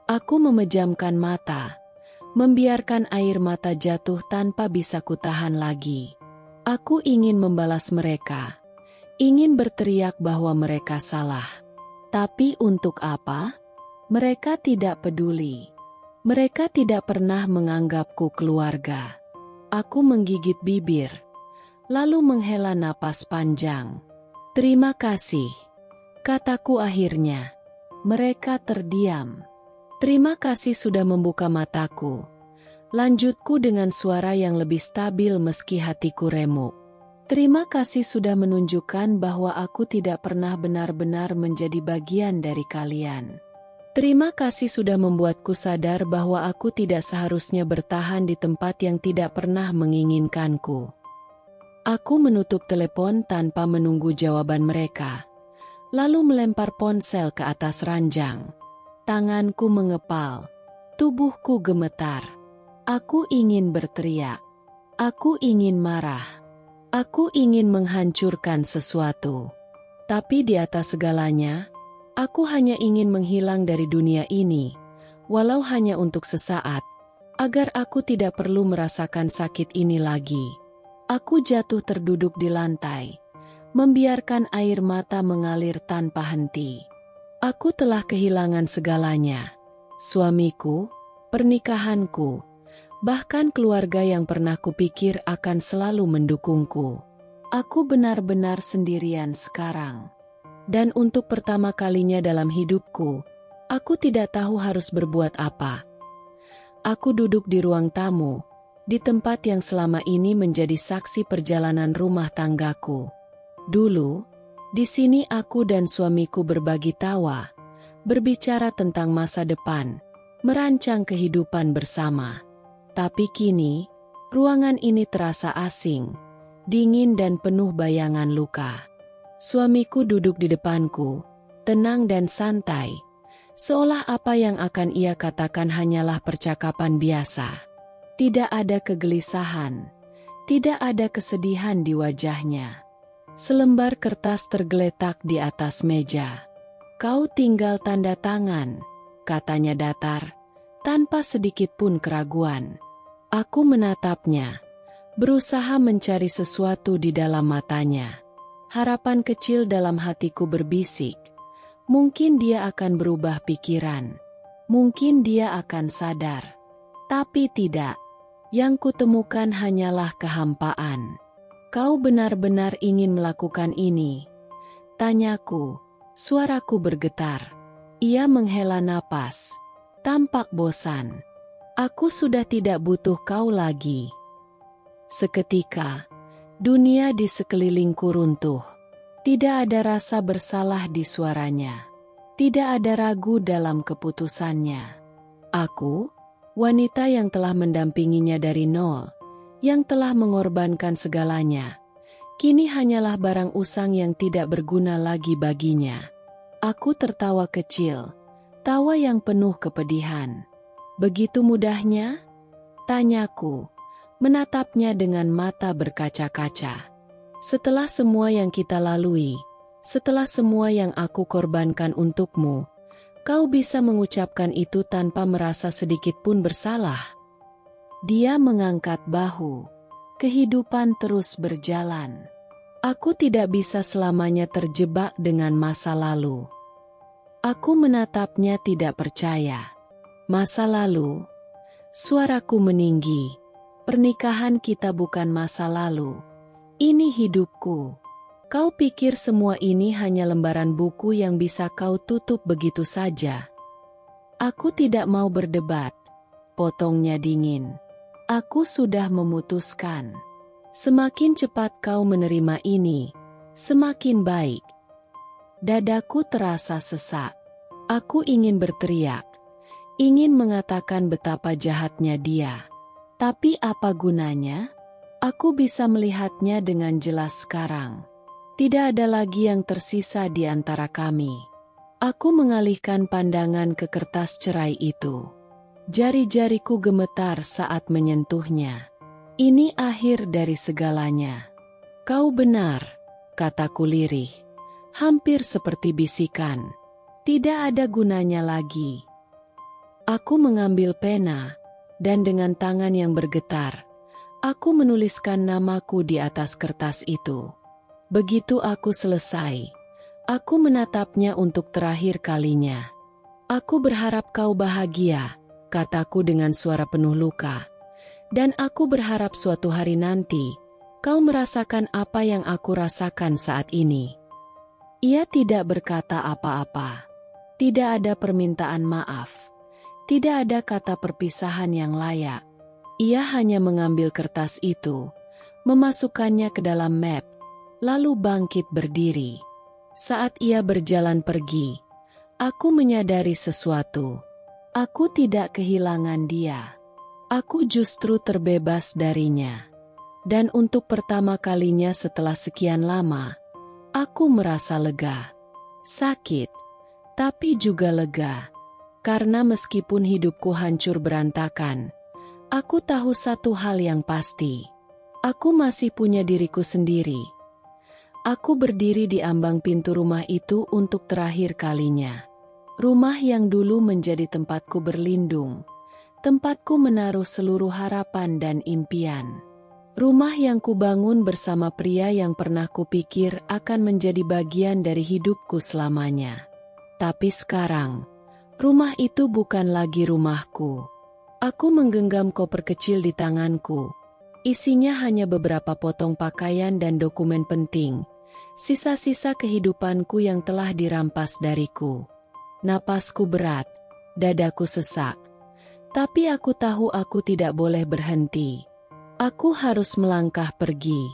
Aku memejamkan mata, membiarkan air mata jatuh tanpa bisa kutahan lagi. Aku ingin membalas mereka, ingin berteriak bahwa mereka salah. Tapi untuk apa? Mereka tidak peduli. Mereka tidak pernah menganggapku keluarga. Aku menggigit bibir, lalu menghela napas panjang. Terima kasih, kataku akhirnya. Mereka terdiam. Terima kasih sudah membuka mataku. Lanjutku dengan suara yang lebih stabil meski hatiku remuk. Terima kasih sudah menunjukkan bahwa aku tidak pernah benar-benar menjadi bagian dari kalian. Terima kasih sudah membuatku sadar bahwa aku tidak seharusnya bertahan di tempat yang tidak pernah menginginkanku. Aku menutup telepon tanpa menunggu jawaban mereka, lalu melempar ponsel ke atas ranjang. Tanganku mengepal, tubuhku gemetar. Aku ingin berteriak. Aku ingin marah. Aku ingin menghancurkan sesuatu. Tapi di atas segalanya, aku hanya ingin menghilang dari dunia ini, walau hanya untuk sesaat, agar aku tidak perlu merasakan sakit ini lagi. Aku jatuh terduduk di lantai, membiarkan air mata mengalir tanpa henti. Aku telah kehilangan segalanya. Suamiku, pernikahanku, bahkan keluarga yang pernah kupikir akan selalu mendukungku. Aku benar-benar sendirian sekarang. Dan untuk pertama kalinya dalam hidupku, aku tidak tahu harus berbuat apa. Aku duduk di ruang tamu, di tempat yang selama ini menjadi saksi perjalanan rumah tanggaku. Dulu, di sini aku dan suamiku berbagi tawa, berbicara tentang masa depan, merancang kehidupan bersama. Tapi kini, ruangan ini terasa asing, dingin dan penuh bayangan luka. Suamiku duduk di depanku, tenang dan santai, seolah apa yang akan ia katakan hanyalah percakapan biasa. Tidak ada kegelisahan, tidak ada kesedihan di wajahnya. Selembar kertas tergeletak di atas meja. Kau tinggal tanda tangan, katanya datar, tanpa sedikit pun keraguan. Aku menatapnya, berusaha mencari sesuatu di dalam matanya. Harapan kecil dalam hatiku berbisik, mungkin dia akan berubah pikiran. Mungkin dia akan sadar. Tapi tidak, yang kutemukan hanyalah kehampaan. Kau benar-benar ingin melakukan ini? Tanyaku, suaraku bergetar. Ia menghela napas, tampak bosan. Aku sudah tidak butuh kau lagi. Seketika, dunia di sekelilingku runtuh. Tidak ada rasa bersalah di suaranya. Tidak ada ragu dalam keputusannya. Aku, wanita yang telah mendampinginya dari nol, yang telah mengorbankan segalanya, kini hanyalah barang usang yang tidak berguna lagi baginya. Aku tertawa kecil, tawa yang penuh kepedihan. Begitu mudahnya? Tanyaku, menatapnya dengan mata berkaca-kaca. Setelah semua yang kita lalui, setelah semua yang aku korbankan untukmu, kau bisa mengucapkan itu tanpa merasa sedikit pun bersalah? Dia mengangkat bahu. Kehidupan terus berjalan. Aku tidak bisa selamanya terjebak dengan masa lalu. Aku menatapnya tidak percaya. Masa lalu? Suaraku meninggi. Pernikahan kita bukan masa lalu. Ini hidupku. Kau pikir semua ini hanya lembaran buku yang bisa kau tutup begitu saja? Aku tidak mau berdebat. Potongnya dingin. Aku sudah memutuskan. Semakin cepat kau menerima ini, semakin baik. Dadaku terasa sesak. Aku ingin berteriak, ingin mengatakan betapa jahatnya dia. Tapi apa gunanya? Aku bisa melihatnya dengan jelas sekarang. Tidak ada lagi yang tersisa di antara kami. Aku mengalihkan pandangan ke kertas cerai itu. Jari-jariku gemetar saat menyentuhnya. Ini akhir dari segalanya. Kau benar, kataku lirih. Hampir seperti bisikan. Tidak ada gunanya lagi. Aku mengambil pena, dan dengan tangan yang bergetar, aku menuliskan namaku di atas kertas itu. Begitu aku selesai, aku menatapnya untuk terakhir kalinya. Aku berharap kau bahagia, kataku dengan suara penuh luka. Dan aku berharap suatu hari nanti, kau merasakan apa yang aku rasakan saat ini. Ia tidak berkata apa-apa. Tidak ada permintaan maaf. Tidak ada kata perpisahan yang layak. Ia hanya mengambil kertas itu, memasukkannya ke dalam map, lalu bangkit berdiri. Saat ia berjalan pergi, aku menyadari sesuatu. Aku tidak kehilangan dia. Aku justru terbebas darinya. Dan untuk pertama kalinya setelah sekian lama, aku merasa lega. Sakit, tapi juga lega. Karena meskipun hidupku hancur berantakan, aku tahu satu hal yang pasti. Aku masih punya diriku sendiri. Aku berdiri di ambang pintu rumah itu untuk terakhir kalinya. Rumah yang dulu menjadi tempatku berlindung. Tempatku menaruh seluruh harapan dan impian. Rumah yang kubangun bersama pria yang pernah kupikir akan menjadi bagian dari hidupku selamanya. Tapi sekarang, rumah itu bukan lagi rumahku. Aku menggenggam koper kecil di tanganku. Isinya hanya beberapa potong pakaian dan dokumen penting. Sisa-sisa kehidupanku yang telah dirampas dariku. Napasku berat, dadaku sesak. Tapi aku tahu aku tidak boleh berhenti. Aku harus melangkah pergi.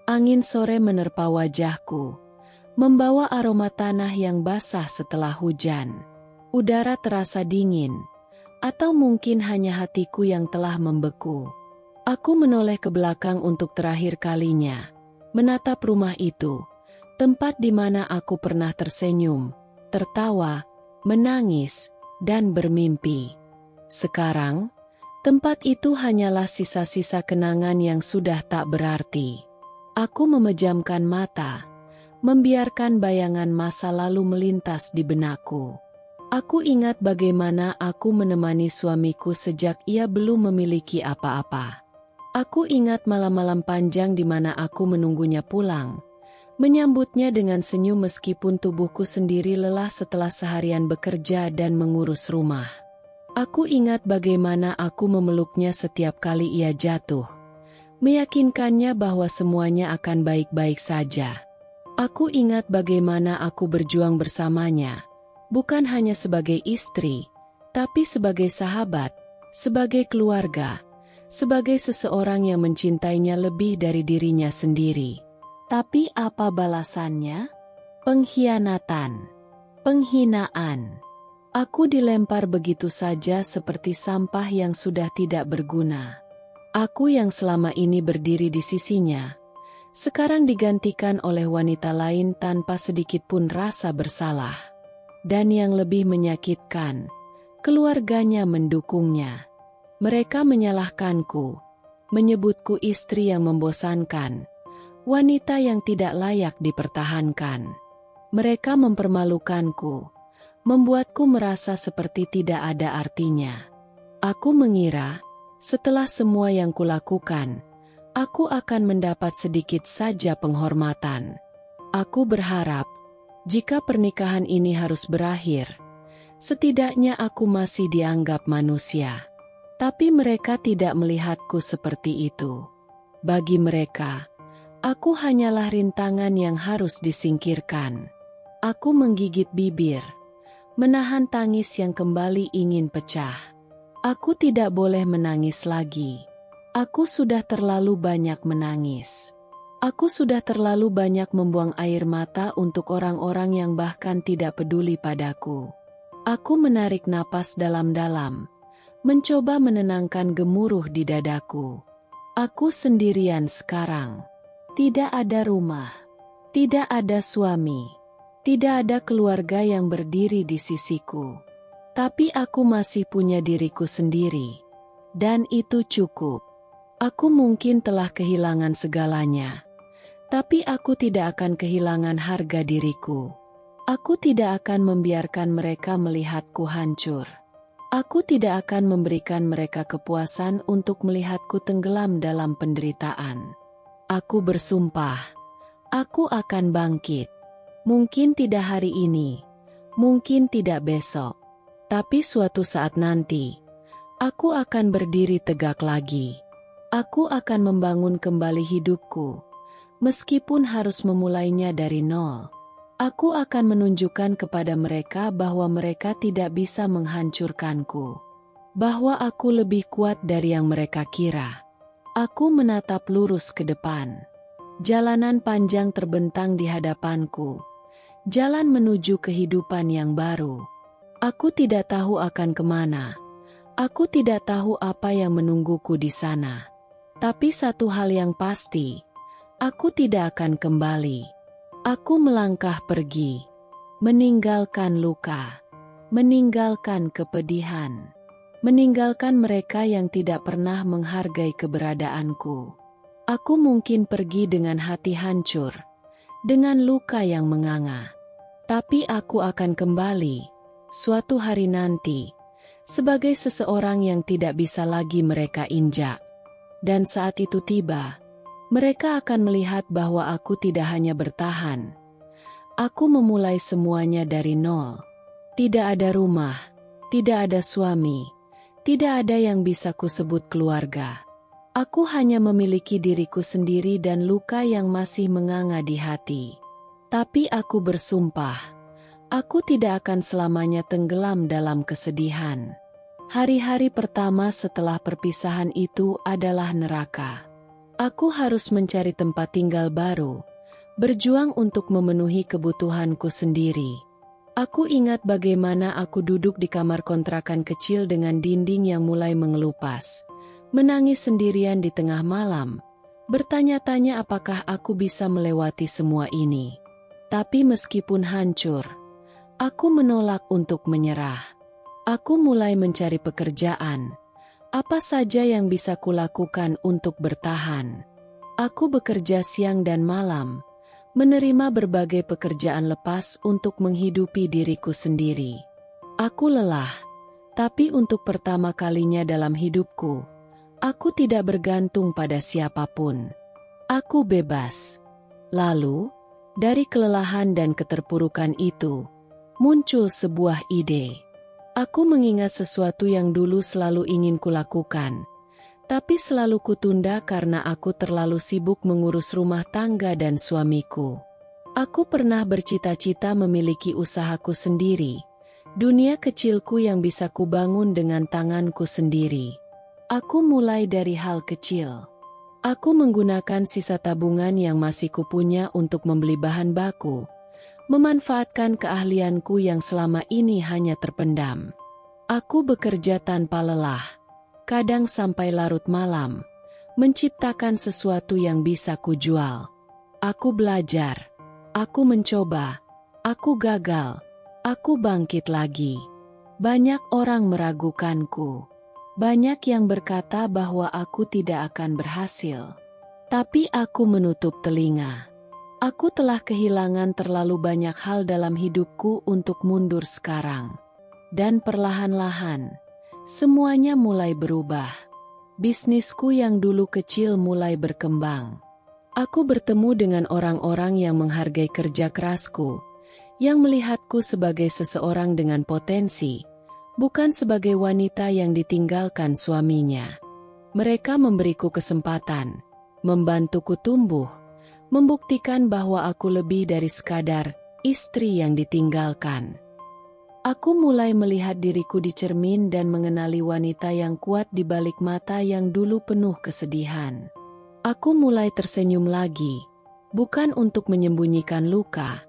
Angin sore menerpa wajahku, membawa aroma tanah yang basah setelah hujan. Udara terasa dingin, atau mungkin hanya hatiku yang telah membeku. Aku menoleh ke belakang untuk terakhir kalinya, menatap rumah itu, tempat di mana aku pernah tersenyum, tertawa, menangis, dan bermimpi. Sekarang, tempat itu hanyalah sisa-sisa kenangan yang sudah tak berarti. Aku memejamkan mata, membiarkan bayangan masa lalu melintas di benakku. Aku ingat bagaimana aku menemani suamiku sejak ia belum memiliki apa-apa. Aku ingat malam-malam panjang di mana aku menunggunya pulang, menyambutnya dengan senyum meskipun tubuhku sendiri lelah setelah seharian bekerja dan mengurus rumah. Aku ingat bagaimana aku memeluknya setiap kali ia jatuh, meyakinkannya bahwa semuanya akan baik-baik saja. Aku ingat bagaimana aku berjuang bersamanya, bukan hanya sebagai istri, tapi sebagai sahabat, sebagai keluarga, sebagai seseorang yang mencintainya lebih dari dirinya sendiri. Tapi apa balasannya? Pengkhianatan, penghinaan. Aku dilempar begitu saja seperti sampah yang sudah tidak berguna. Aku yang selama ini berdiri di sisinya, sekarang digantikan oleh wanita lain tanpa sedikit pun rasa bersalah. Dan yang lebih menyakitkan, keluarganya mendukungnya. Mereka menyalahkanku, menyebutku istri yang membosankan, wanita yang tidak layak dipertahankan. Mereka mempermalukanku, membuatku merasa seperti tidak ada artinya. Aku mengira, setelah semua yang kulakukan, aku akan mendapat sedikit saja penghormatan. Aku berharap, jika pernikahan ini harus berakhir, setidaknya aku masih dianggap manusia. Tapi mereka tidak melihatku seperti itu. Bagi mereka, aku hanyalah rintangan yang harus disingkirkan. Aku menggigit bibir, menahan tangis yang kembali ingin pecah. Aku tidak boleh menangis lagi. Aku sudah terlalu banyak menangis. Aku sudah terlalu banyak membuang air mata untuk orang-orang yang bahkan tidak peduli padaku. Aku menarik napas dalam-dalam, mencoba menenangkan gemuruh di dadaku. Aku sendirian sekarang. Tidak ada rumah, tidak ada suami, tidak ada keluarga yang berdiri di sisiku. Tapi aku masih punya diriku sendiri. Dan itu cukup. Aku mungkin telah kehilangan segalanya. Tapi aku tidak akan kehilangan harga diriku. Aku tidak akan membiarkan mereka melihatku hancur. Aku tidak akan memberikan mereka kepuasan untuk melihatku tenggelam dalam penderitaan. Aku bersumpah, aku akan bangkit. Mungkin tidak hari ini, mungkin tidak besok. Tapi suatu saat nanti, aku akan berdiri tegak lagi. Aku akan membangun kembali hidupku, meskipun harus memulainya dari nol. Aku akan menunjukkan kepada mereka bahwa mereka tidak bisa menghancurkanku. Bahwa aku lebih kuat dari yang mereka kira. Aku menatap lurus ke depan. Jalanan panjang terbentang di hadapanku. Jalan menuju kehidupan yang baru. Aku tidak tahu akan kemana. Aku tidak tahu apa yang menungguku di sana. Tapi satu hal yang pasti, aku tidak akan kembali. Aku melangkah pergi, meninggalkan luka, meninggalkan kepedihan, meninggalkan mereka yang tidak pernah menghargai keberadaanku. Aku mungkin pergi dengan hati hancur, dengan luka yang menganga. Tapi aku akan kembali. Suatu hari nanti, sebagai seseorang yang tidak bisa lagi mereka injak. Dan saat itu tiba, mereka akan melihat bahwa aku tidak hanya bertahan. Aku memulai semuanya dari nol. Tidak ada rumah, tidak ada suami, tidak ada yang bisa kusebut keluarga. Aku hanya memiliki diriku sendiri dan luka yang masih menganga di hati. Tapi aku bersumpah, aku tidak akan selamanya tenggelam dalam kesedihan. Hari-hari pertama setelah perpisahan itu adalah neraka. Aku harus mencari tempat tinggal baru, berjuang untuk memenuhi kebutuhanku sendiri. Aku ingat bagaimana aku duduk di kamar kontrakan kecil dengan dinding yang mulai mengelupas, menangis sendirian di tengah malam, bertanya-tanya apakah aku bisa melewati semua ini. Tapi meskipun hancur, aku menolak untuk menyerah. Aku mulai mencari pekerjaan. Apa saja yang bisa kulakukan untuk bertahan. Aku bekerja siang dan malam, menerima berbagai pekerjaan lepas untuk menghidupi diriku sendiri. Aku lelah, tapi untuk pertama kalinya dalam hidupku, aku tidak bergantung pada siapapun. Aku bebas. Lalu, dari kelelahan dan keterpurukan itu, muncul sebuah ide. Aku mengingat sesuatu yang dulu selalu ingin kulakukan, tapi selalu kutunda karena aku terlalu sibuk mengurus rumah tangga dan suamiku. Aku pernah bercita-cita memiliki usahaku sendiri, dunia kecilku yang bisa kubangun dengan tanganku sendiri. Aku mulai dari hal kecil. Aku menggunakan sisa tabungan yang masih kupunya untuk membeli bahan baku, memanfaatkan keahlianku yang selama ini hanya terpendam. Aku bekerja tanpa lelah, kadang sampai larut malam, menciptakan sesuatu yang bisa kujual. Aku belajar. Aku mencoba. Aku gagal. Aku bangkit lagi. Banyak orang meragukanku. Banyak yang berkata bahwa aku tidak akan berhasil. Tapi aku menutup telinga. Aku telah kehilangan terlalu banyak hal dalam hidupku untuk mundur sekarang. Dan perlahan-lahan, semuanya mulai berubah. Bisnisku yang dulu kecil mulai berkembang. Aku bertemu dengan orang-orang yang menghargai kerja kerasku, yang melihatku sebagai seseorang dengan potensi, bukan sebagai wanita yang ditinggalkan suaminya. Mereka memberiku kesempatan, membantuku tumbuh, membuktikan bahwa aku lebih dari sekadar istri yang ditinggalkan. Aku mulai melihat diriku di cermin dan mengenali wanita yang kuat di balik mata yang dulu penuh kesedihan. Aku mulai tersenyum lagi, bukan untuk menyembunyikan luka,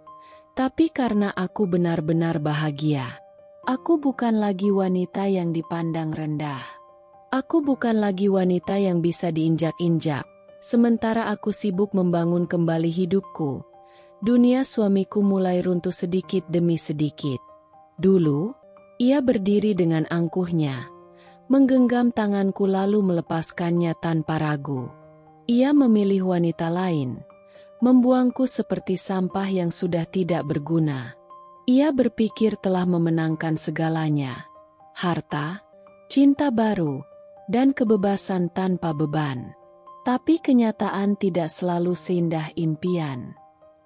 tapi karena aku benar-benar bahagia. Aku bukan lagi wanita yang dipandang rendah. Aku bukan lagi wanita yang bisa diinjak-injak. Sementara aku sibuk membangun kembali hidupku, dunia suamiku mulai runtuh sedikit demi sedikit. Dulu, ia berdiri dengan angkuhnya, menggenggam tanganku lalu melepaskannya tanpa ragu. Ia memilih wanita lain, membuangku seperti sampah yang sudah tidak berguna. Ia berpikir telah memenangkan segalanya, harta, cinta baru, dan kebebasan tanpa beban. Tapi kenyataan tidak selalu seindah impian.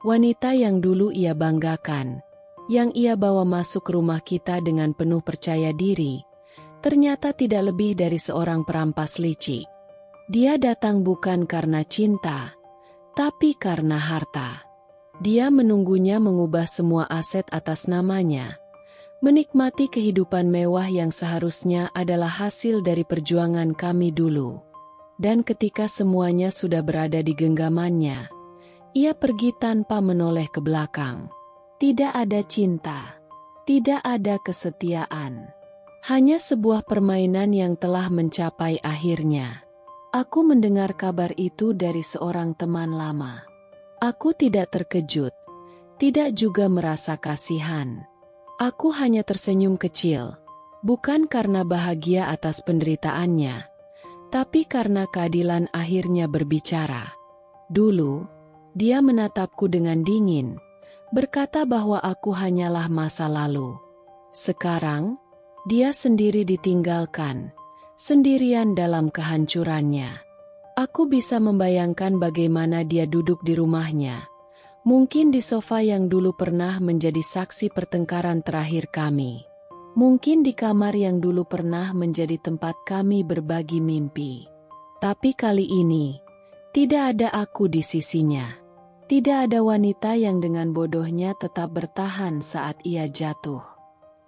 Wanita yang dulu ia banggakan, yang ia bawa masuk rumah kita dengan penuh percaya diri, ternyata tidak lebih dari seorang perampas licik. Dia datang bukan karena cinta, tapi karena harta. Dia menunggunya mengubah semua aset atas namanya, menikmati kehidupan mewah yang seharusnya adalah hasil dari perjuangan kami dulu. Dan ketika semuanya sudah berada di genggamannya, ia pergi tanpa menoleh ke belakang. Tidak ada cinta, tidak ada kesetiaan. Hanya sebuah permainan yang telah mencapai akhirnya. Aku mendengar kabar itu dari seorang teman lama. Aku tidak terkejut, tidak juga merasa kasihan. Aku hanya tersenyum kecil, bukan karena bahagia atas penderitaannya, tapi karena keadilan akhirnya berbicara. Dulu, dia menatapku dengan dingin, berkata bahwa aku hanyalah masa lalu. Sekarang, dia sendiri ditinggalkan, sendirian dalam kehancurannya. Aku bisa membayangkan bagaimana dia duduk di rumahnya, mungkin di sofa yang dulu pernah menjadi saksi pertengkaran terakhir kami. Mungkin di kamar yang dulu pernah menjadi tempat kami berbagi mimpi. Tapi kali ini, tidak ada aku di sisinya. Tidak ada wanita yang dengan bodohnya tetap bertahan saat ia jatuh.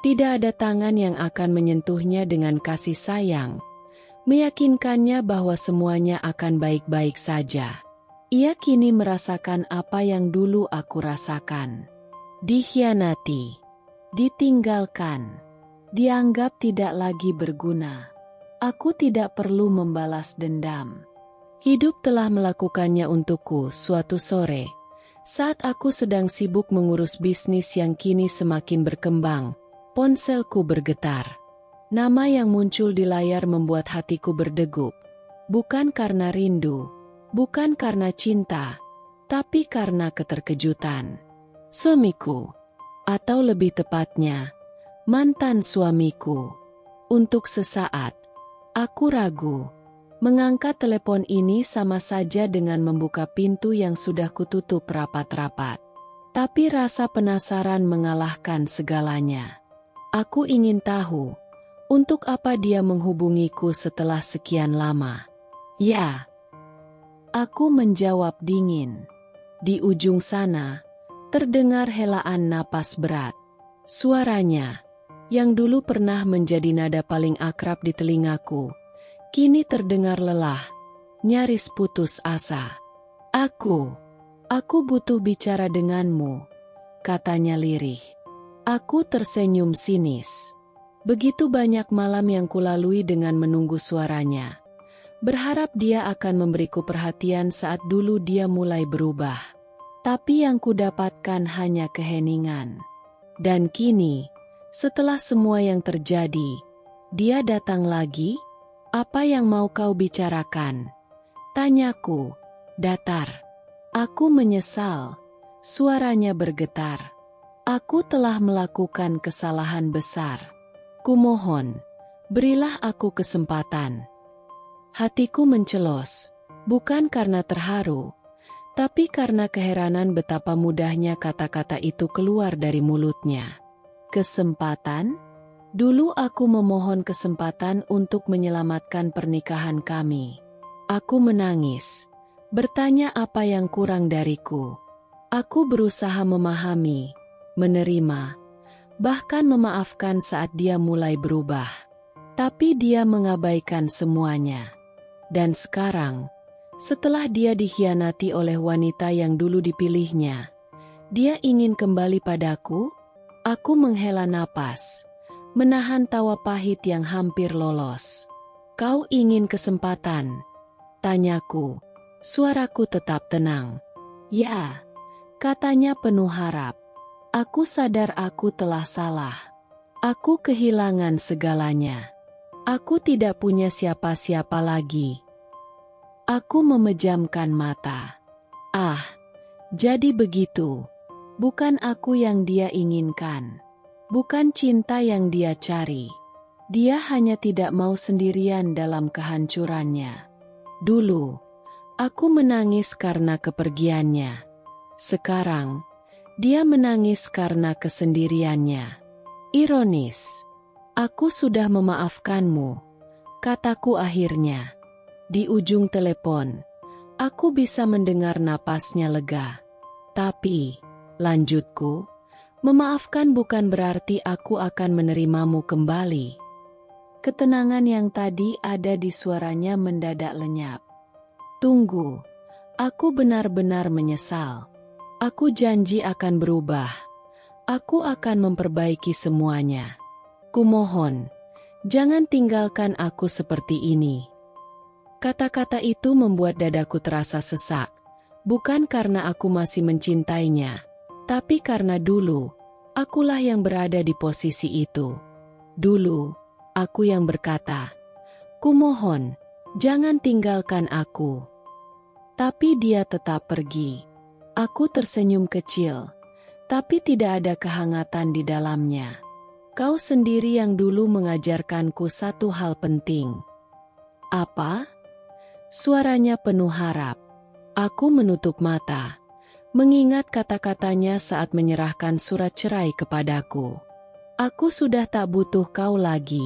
Tidak ada tangan yang akan menyentuhnya dengan kasih sayang, meyakinkannya bahwa semuanya akan baik-baik saja. Ia kini merasakan apa yang dulu aku rasakan. Dikhianati, ditinggalkan, dianggap tidak lagi berguna. Aku tidak perlu membalas dendam. Hidup telah melakukannya untukku suatu sore, saat aku sedang sibuk mengurus bisnis yang kini semakin berkembang. Ponselku bergetar. Nama yang muncul di layar membuat hatiku berdegup. Bukan karena rindu, bukan karena cinta, tapi karena keterkejutan. Suamiku, atau lebih tepatnya, mantan suamiku. Untuk sesaat, aku ragu. Mengangkat telepon ini sama saja dengan membuka pintu yang sudah kututup rapat-rapat. Tapi rasa penasaran mengalahkan segalanya. Aku ingin tahu, untuk apa dia menghubungiku setelah sekian lama. Ya, aku menjawab dingin. Di ujung sana, terdengar helaan napas berat. Suaranya, yang dulu pernah menjadi nada paling akrab di telingaku, kini terdengar lelah, nyaris putus asa. Aku butuh bicara denganmu, katanya lirih. Aku tersenyum sinis. Begitu banyak malam yang kulalui dengan menunggu suaranya. Berharap dia akan memberiku perhatian saat dulu dia mulai berubah. Tapi yang kudapatkan hanya keheningan. Dan kini, setelah semua yang terjadi, dia datang lagi? Apa yang mau kau bicarakan? Tanyaku, datar. Aku menyesal. Suaranya bergetar. Aku telah melakukan kesalahan besar. Kumohon, berilah aku kesempatan. Hatiku mencelos, bukan karena terharu, tapi karena keheranan betapa mudahnya kata-kata itu keluar dari mulutnya. Kesempatan? Dulu aku memohon kesempatan untuk menyelamatkan pernikahan kami. Aku menangis, bertanya apa yang kurang dariku. Aku berusaha memahami, menerima, bahkan memaafkan saat dia mulai berubah. Tapi dia mengabaikan semuanya. Dan sekarang, setelah dia dikhianati oleh wanita yang dulu dipilihnya, dia ingin kembali padaku? Aku menghela napas, menahan tawa pahit yang hampir lolos. Kau ingin kesempatan? Tanyaku, suaraku tetap tenang. Ya, katanya penuh harap. Aku sadar aku telah salah. Aku kehilangan segalanya. Aku tidak punya siapa-siapa lagi. Aku memejamkan mata. Ah, jadi begitu. Bukan aku yang dia inginkan. Bukan cinta yang dia cari. Dia hanya tidak mau sendirian dalam kehancurannya. Dulu, aku menangis karena kepergiannya. Sekarang, dia menangis karena kesendiriannya. Ironis, aku sudah memaafkanmu, kataku akhirnya. Di ujung telepon, aku bisa mendengar napasnya lega. Tapi, lanjutku, memaafkan bukan berarti aku akan menerimamu kembali. Ketenangan yang tadi ada di suaranya mendadak lenyap. Tunggu, aku benar-benar menyesal. Aku janji akan berubah. Aku akan memperbaiki semuanya. Kumohon, jangan tinggalkan aku seperti ini. Kata-kata itu membuat dadaku terasa sesak. Bukan karena aku masih mencintainya, tapi karena dulu, akulah yang berada di posisi itu. Dulu, aku yang berkata, "Kumohon, jangan tinggalkan aku." Tapi dia tetap pergi. Aku tersenyum kecil, tapi tidak ada kehangatan di dalamnya. Kau sendiri yang dulu mengajarkanku satu hal penting. Apa? Suaranya penuh harap. Aku menutup mata, mengingat kata-katanya saat menyerahkan surat cerai kepadaku. Aku sudah tak butuh kau lagi.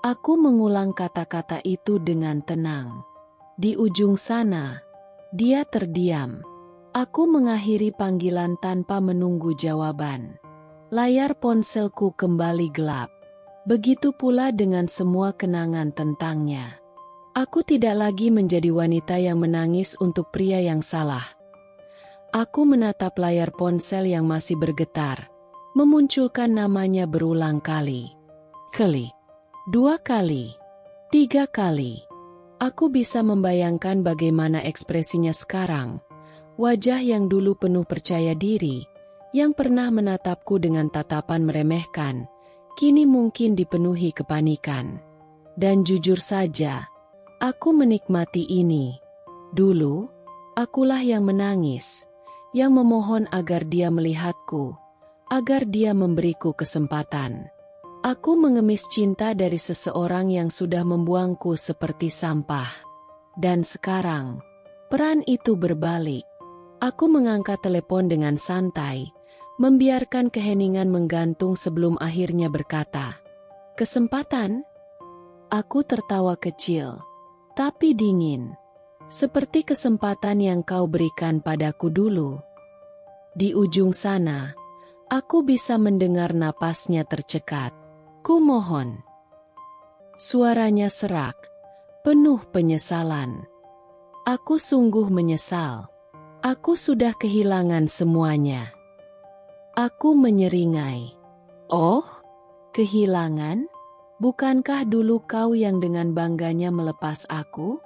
Aku mengulang kata-kata itu dengan tenang. Di ujung sana, dia terdiam. Aku mengakhiri panggilan tanpa menunggu jawaban. Layar ponselku kembali gelap. Begitu pula dengan semua kenangan tentangnya. Aku tidak lagi menjadi wanita yang menangis untuk pria yang salah. Aku menatap layar ponsel yang masih bergetar, memunculkan namanya berulang kali. Klik. 2 kali. 3 kali. Aku bisa membayangkan bagaimana ekspresinya sekarang. Wajah yang dulu penuh percaya diri, yang pernah menatapku dengan tatapan meremehkan, kini mungkin dipenuhi kepanikan. Dan jujur saja, aku menikmati ini. Dulu, akulah yang menangis, yang memohon agar dia melihatku, agar dia memberiku kesempatan. Aku mengemis cinta dari seseorang yang sudah membuangku seperti sampah. Dan sekarang, peran itu berbalik. Aku mengangkat telepon dengan santai, membiarkan keheningan menggantung sebelum akhirnya berkata, "Kesempatan?" Aku tertawa kecil, tapi dingin, seperti kesempatan yang kau berikan padaku dulu. Di ujung sana, aku bisa mendengar napasnya tercekat. "Kumohon." Suaranya serak, penuh penyesalan. Aku sungguh menyesal. Aku sudah kehilangan semuanya. Aku menyeringai. Oh, kehilangan? Bukankah dulu kau yang dengan bangganya melepas aku?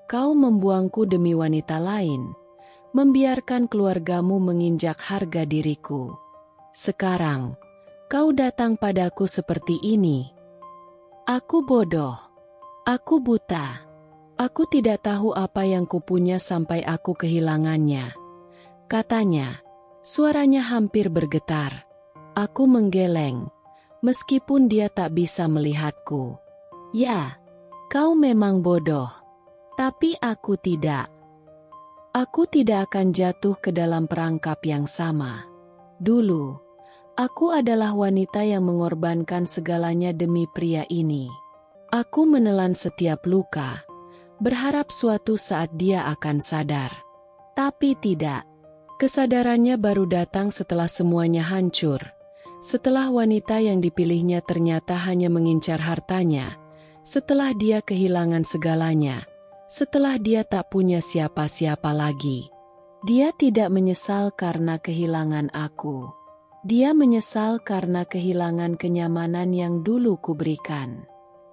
Kau membuangku demi wanita lain, membiarkan keluargamu menginjak harga diriku. Sekarang, kau datang padaku seperti ini. Aku bodoh. Aku buta. Aku tidak tahu apa yang kupunya sampai aku kehilangannya. Katanya, suaranya hampir bergetar. Aku menggeleng, meskipun dia tak bisa melihatku. Ya, kau memang bodoh. Tapi aku tidak. Aku tidak akan jatuh ke dalam perangkap yang sama. Dulu, aku adalah wanita yang mengorbankan segalanya demi pria ini. Aku menelan setiap luka, berharap suatu saat dia akan sadar. Tapi tidak. Kesadarannya baru datang setelah semuanya hancur. Setelah wanita yang dipilihnya ternyata hanya mengincar hartanya. Setelah dia kehilangan segalanya. Setelah dia tak punya siapa-siapa lagi. Dia tidak menyesal karena kehilangan aku. Dia menyesal karena kehilangan kenyamanan yang dulu kuberikan.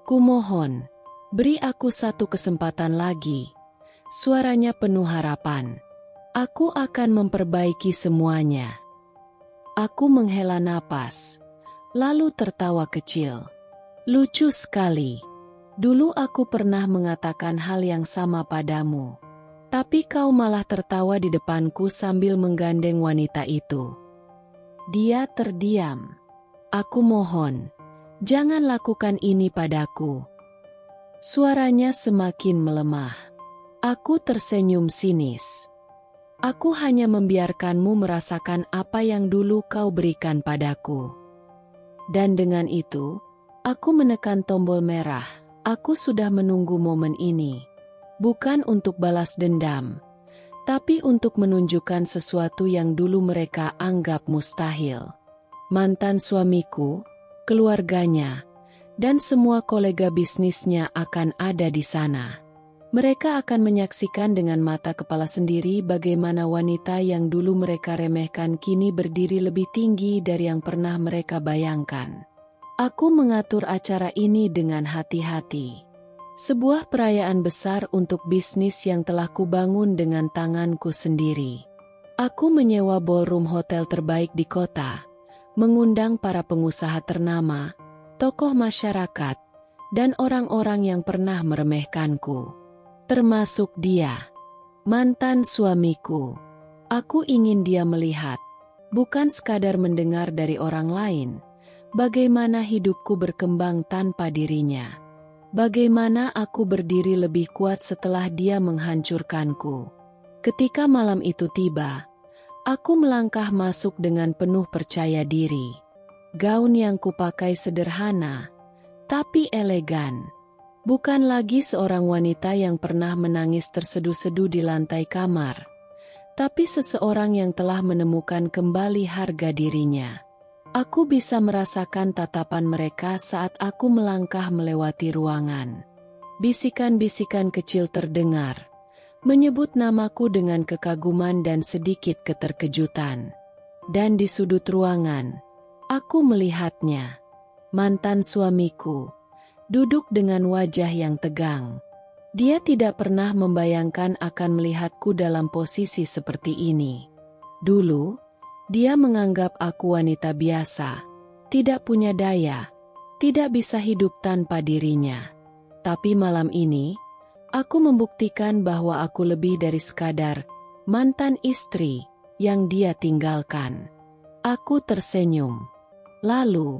Kumohon, beri aku satu kesempatan lagi. Suaranya penuh harapan. Aku akan memperbaiki semuanya. Aku menghela napas, lalu tertawa kecil. Lucu sekali. Dulu aku pernah mengatakan hal yang sama padamu. Tapi kau malah tertawa di depanku sambil menggandeng wanita itu. Dia terdiam. Aku mohon, jangan lakukan ini padaku. Suaranya semakin melemah. Aku tersenyum sinis. Aku hanya membiarkanmu merasakan apa yang dulu kau berikan padaku. Dan dengan itu, aku menekan tombol merah. Aku sudah menunggu momen ini. Bukan untuk balas dendam, tapi untuk menunjukkan sesuatu yang dulu mereka anggap mustahil. Mantan suamiku, keluarganya, dan semua kolega bisnisnya akan ada di sana. Mereka akan menyaksikan dengan mata kepala sendiri bagaimana wanita yang dulu mereka remehkan kini berdiri lebih tinggi dari yang pernah mereka bayangkan. Aku mengatur acara ini dengan hati-hati. Sebuah perayaan besar untuk bisnis yang telah kubangun dengan tanganku sendiri. Aku menyewa ballroom hotel terbaik di kota, mengundang para pengusaha ternama, tokoh masyarakat, dan orang-orang yang pernah meremehkanku. Termasuk dia, mantan suamiku. Aku ingin dia melihat, bukan sekadar mendengar dari orang lain, bagaimana hidupku berkembang tanpa dirinya. Bagaimana aku berdiri lebih kuat setelah dia menghancurkanku. Ketika malam itu tiba, aku melangkah masuk dengan penuh percaya diri. Gaun yang kupakai sederhana, tapi elegan. Bukan lagi seorang wanita yang pernah menangis terseduh-seduh di lantai kamar, tapi seseorang yang telah menemukan kembali harga dirinya. Aku bisa merasakan tatapan mereka saat aku melangkah melewati ruangan. Bisikan-bisikan kecil terdengar, menyebut namaku dengan kekaguman dan sedikit keterkejutan. Dan di sudut ruangan, aku melihatnya, mantan suamiku, duduk dengan wajah yang tegang. Dia tidak pernah membayangkan akan melihatku dalam posisi seperti ini. Dulu, dia menganggap aku wanita biasa, tidak punya daya, tidak bisa hidup tanpa dirinya. Tapi malam ini, aku membuktikan bahwa aku lebih dari sekadar mantan istri yang dia tinggalkan. Aku tersenyum. Lalu,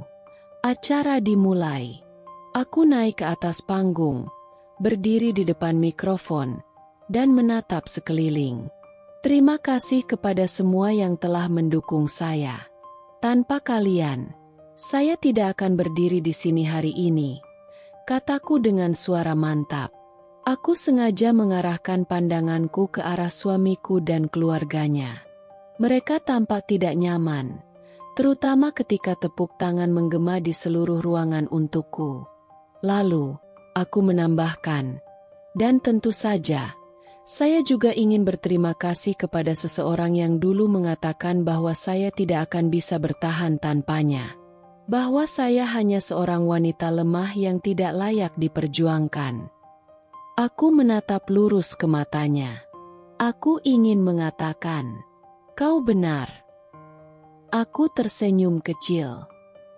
acara dimulai. Aku naik ke atas panggung, berdiri di depan mikrofon, dan menatap sekeliling. Terima kasih kepada semua yang telah mendukung saya. Tanpa kalian, saya tidak akan berdiri di sini hari ini, kataku dengan suara mantap. Aku sengaja mengarahkan pandanganku ke arah suamiku dan keluarganya. Mereka tampak tidak nyaman, terutama ketika tepuk tangan menggema di seluruh ruangan untukku. Lalu, aku menambahkan, dan tentu saja, saya juga ingin berterima kasih kepada seseorang yang dulu mengatakan bahwa saya tidak akan bisa bertahan tanpanya. Bahwa saya hanya seorang wanita lemah yang tidak layak diperjuangkan. Aku menatap lurus ke matanya. Aku ingin mengatakan, kau benar. Aku tersenyum kecil.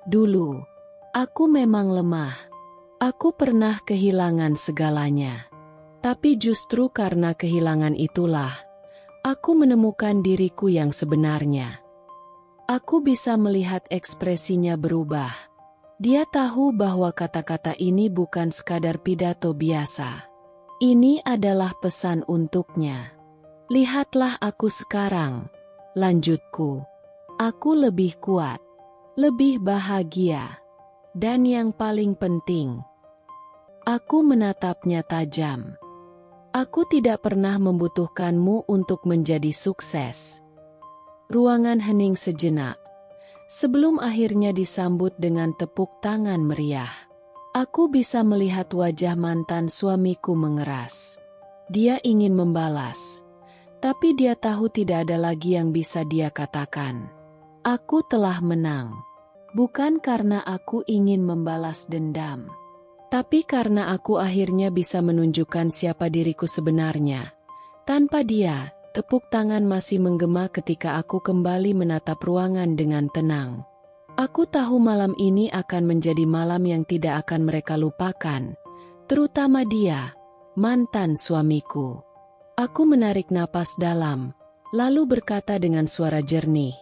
Dulu, aku memang lemah. Aku pernah kehilangan segalanya. Tapi justru karena kehilangan itulah, aku menemukan diriku yang sebenarnya. Aku bisa melihat ekspresinya berubah. Dia tahu bahwa kata-kata ini bukan sekadar pidato biasa. Ini adalah pesan untuknya. Lihatlah aku sekarang, lanjutku. Aku lebih kuat, lebih bahagia, dan yang paling penting, aku menatapnya tajam. Aku tidak pernah membutuhkanmu untuk menjadi sukses. Ruangan hening sejenak. Sebelum akhirnya disambut dengan tepuk tangan meriah. Aku bisa melihat wajah mantan suamiku mengeras. Dia ingin membalas. Tapi dia tahu tidak ada lagi yang bisa dia katakan. Aku telah menang. Bukan karena aku ingin membalas dendam. Tapi karena aku akhirnya bisa menunjukkan siapa diriku sebenarnya. Tanpa dia, tepuk tangan masih menggema ketika aku kembali menatap ruangan dengan tenang. Aku tahu malam ini akan menjadi malam yang tidak akan mereka lupakan. Terutama dia, mantan suamiku. Aku menarik napas dalam, lalu berkata dengan suara jernih.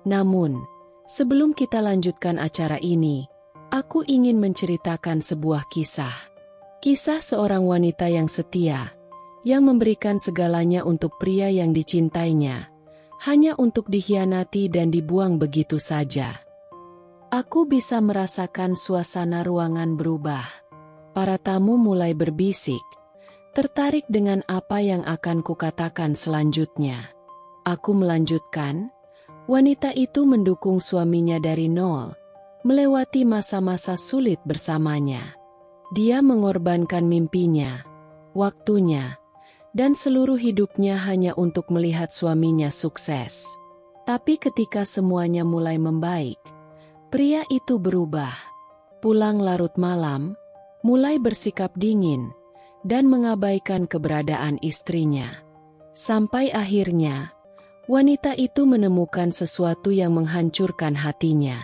Namun, sebelum kita lanjutkan acara ini, aku ingin menceritakan sebuah kisah. Kisah seorang wanita yang setia, yang memberikan segalanya untuk pria yang dicintainya, hanya untuk dikhianati dan dibuang begitu saja. Aku bisa merasakan suasana ruangan berubah. Para tamu mulai berbisik, tertarik dengan apa yang akan kukatakan selanjutnya. Aku melanjutkan, wanita itu mendukung suaminya dari nol, melewati masa-masa sulit bersamanya. Dia mengorbankan mimpinya, waktunya, dan seluruh hidupnya hanya untuk melihat suaminya sukses. Tapi ketika semuanya mulai membaik, pria itu berubah. Pulang larut malam, mulai bersikap dingin, dan mengabaikan keberadaan istrinya. Sampai akhirnya, wanita itu menemukan sesuatu yang menghancurkan hatinya.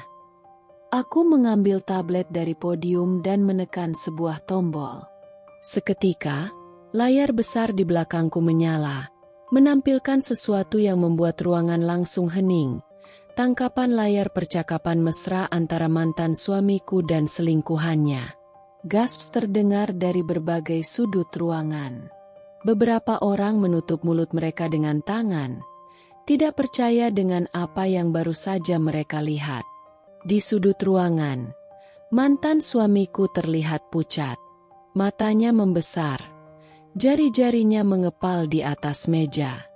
Aku mengambil tablet dari podium dan menekan sebuah tombol. Seketika, layar besar di belakangku menyala, menampilkan sesuatu yang membuat ruangan langsung hening. Tangkapan layar percakapan mesra antara mantan suamiku dan selingkuhannya. Gasps terdengar dari berbagai sudut ruangan. Beberapa orang menutup mulut mereka dengan tangan, tidak percaya dengan apa yang baru saja mereka lihat. Di sudut ruangan, mantan suamiku terlihat pucat. Matanya membesar, jari-jarinya mengepal di atas meja.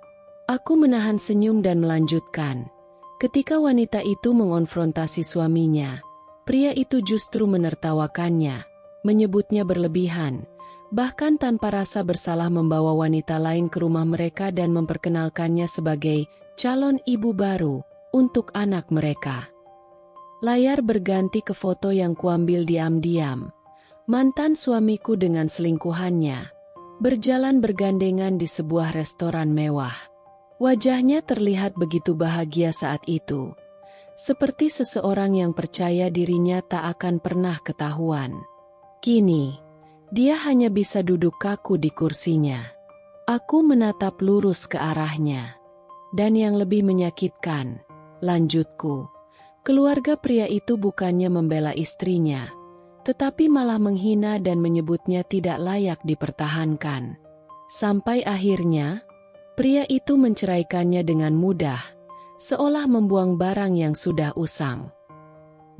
Aku menahan senyum dan melanjutkan. Ketika wanita itu mengonfrontasi suaminya, pria itu justru menertawakannya, menyebutnya berlebihan, bahkan tanpa rasa bersalah membawa wanita lain ke rumah mereka dan memperkenalkannya sebagai calon ibu baru untuk anak mereka. Layar berganti ke foto yang kuambil diam-diam. Mantan suamiku dengan selingkuhannya berjalan bergandengan di sebuah restoran mewah. Wajahnya terlihat begitu bahagia saat itu, seperti seseorang yang percaya dirinya tak akan pernah ketahuan. Kini, dia hanya bisa duduk kaku di kursinya. Aku menatap lurus ke arahnya. Dan yang lebih menyakitkan, lanjutku, keluarga pria itu bukannya membela istrinya, tetapi malah menghina dan menyebutnya tidak layak dipertahankan. Sampai akhirnya, pria itu menceraikannya dengan mudah, seolah membuang barang yang sudah usang.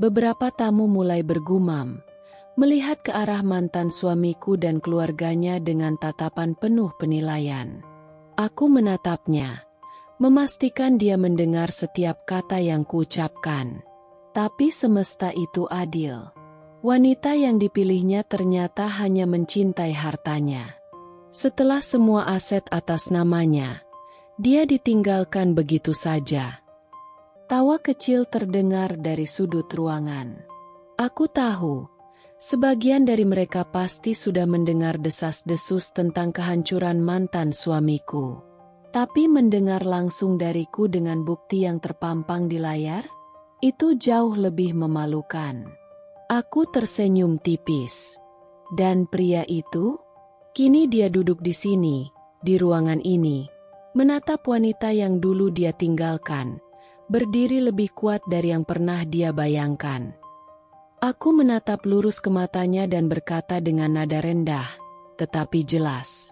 Beberapa tamu mulai bergumam, melihat ke arah mantan suamiku dan keluarganya dengan tatapan penuh penilaian. Aku menatapnya, memastikan dia mendengar setiap kata yang kuucapkan. Tapi semesta itu adil. Wanita yang dipilihnya ternyata hanya mencintai hartanya. Setelah semua aset atas namanya, dia ditinggalkan begitu saja. Tawa kecil terdengar dari sudut ruangan. Aku tahu, Sebagian dari mereka pasti sudah mendengar desas-desus tentang kehancuran mantan suamiku. Tapi mendengar langsung dariku dengan bukti yang terpampang di layar, itu jauh lebih memalukan. Aku tersenyum tipis. Dan pria itu, kini dia duduk di sini, di ruangan ini, menatap wanita yang dulu dia tinggalkan, berdiri lebih kuat dari yang pernah dia bayangkan. Aku menatap lurus ke matanya dan berkata dengan nada rendah, tetapi jelas.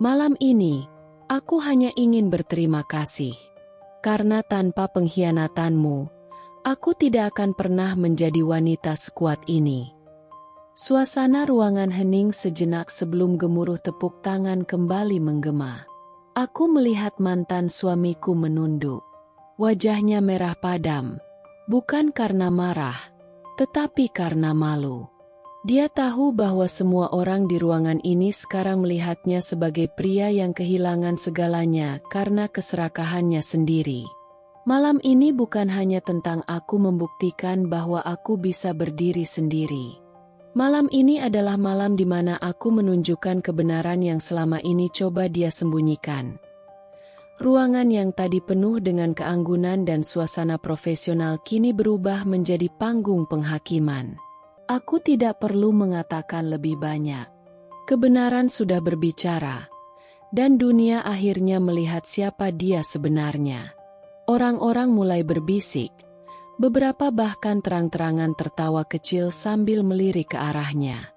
Malam ini, aku hanya ingin berterima kasih. Karena tanpa pengkhianatanmu, aku tidak akan pernah menjadi wanita sekuat ini. Suasana ruangan hening sejenak sebelum gemuruh tepuk tangan kembali menggema. Aku melihat mantan suamiku menunduk. Wajahnya merah padam, bukan karena marah, tetapi karena malu. Dia tahu bahwa semua orang di ruangan ini sekarang melihatnya sebagai pria yang kehilangan segalanya karena keserakahannya sendiri. Malam ini bukan hanya tentang aku membuktikan bahwa aku bisa berdiri sendiri. Malam ini adalah malam di mana aku menunjukkan kebenaran yang selama ini coba dia sembunyikan. Ruangan yang tadi penuh dengan keanggunan dan suasana profesional kini berubah menjadi panggung penghakiman. Aku tidak perlu mengatakan lebih banyak. Kebenaran sudah berbicara, dan dunia akhirnya melihat siapa dia sebenarnya. Orang-orang mulai berbisik, beberapa bahkan terang-terangan tertawa kecil sambil melirik ke arahnya.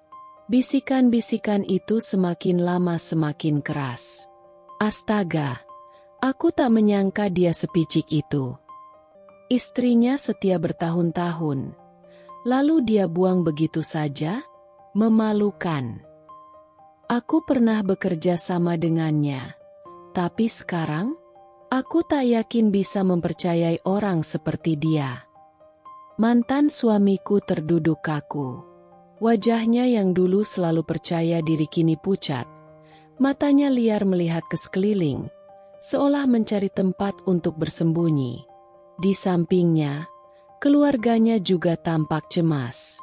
Bisikan-bisikan itu semakin lama semakin keras. Astaga! Aku tak menyangka dia sepicik itu. Istrinya setia bertahun-tahun, lalu dia buang begitu saja? Memalukan. Aku pernah bekerja sama dengannya, tapi sekarang, aku tak yakin bisa mempercayai orang seperti dia. Mantan suamiku terduduk kaku. Wajahnya yang dulu selalu percaya diri kini pucat. Matanya liar melihat ke sekeliling, seolah mencari tempat untuk bersembunyi. Di sampingnya, keluarganya juga tampak cemas.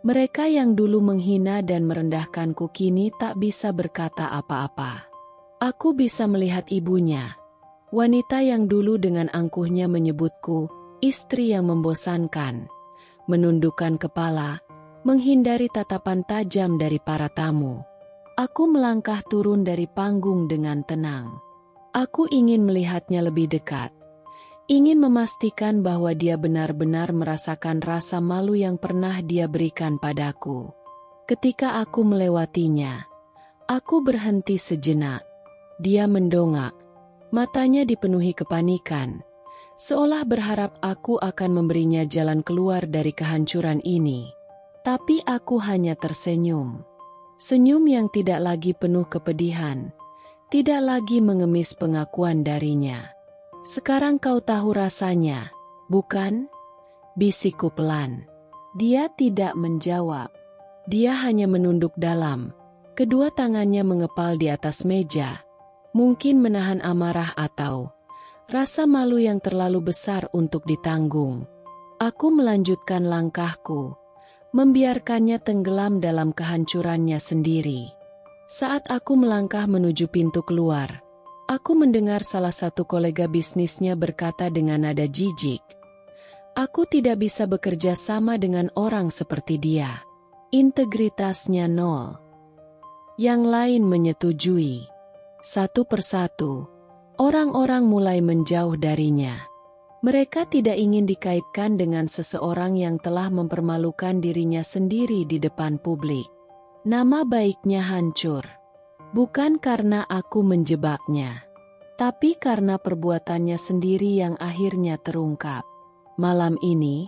Mereka yang dulu menghina dan merendahkanku kini tak bisa berkata apa-apa. Aku bisa melihat ibunya, wanita yang dulu dengan angkuhnya menyebutku istri yang membosankan, menundukkan kepala, menghindari tatapan tajam dari para tamu. Aku melangkah turun dari panggung dengan tenang. Aku ingin melihatnya lebih dekat, ingin memastikan bahwa dia benar-benar merasakan rasa malu yang pernah dia berikan padaku. Ketika aku melewatinya, aku berhenti sejenak. Dia mendongak, matanya dipenuhi kepanikan, seolah berharap aku akan memberinya jalan keluar dari kehancuran ini. Tapi aku hanya tersenyum. Senyum yang tidak lagi penuh kepedihan, tidak lagi mengemis pengakuan darinya. Sekarang kau tahu rasanya, bukan? Bisikku pelan. Dia tidak menjawab. Dia hanya menunduk dalam. Kedua tangannya mengepal di atas meja. Mungkin menahan amarah atau rasa malu yang terlalu besar untuk ditanggung. Aku melanjutkan langkahku, membiarkannya tenggelam dalam kehancurannya sendiri. Saat aku melangkah menuju pintu keluar, aku mendengar salah satu kolega bisnisnya berkata dengan nada jijik, "Aku tidak bisa bekerja sama dengan orang seperti dia. Integritasnya nol." Yang lain menyetujui. Satu persatu, orang-orang mulai menjauh darinya. Mereka tidak ingin dikaitkan dengan seseorang yang telah mempermalukan dirinya sendiri di depan publik. Nama baiknya hancur. Bukan karena aku menjebaknya, tapi karena perbuatannya sendiri yang akhirnya terungkap. Malam ini,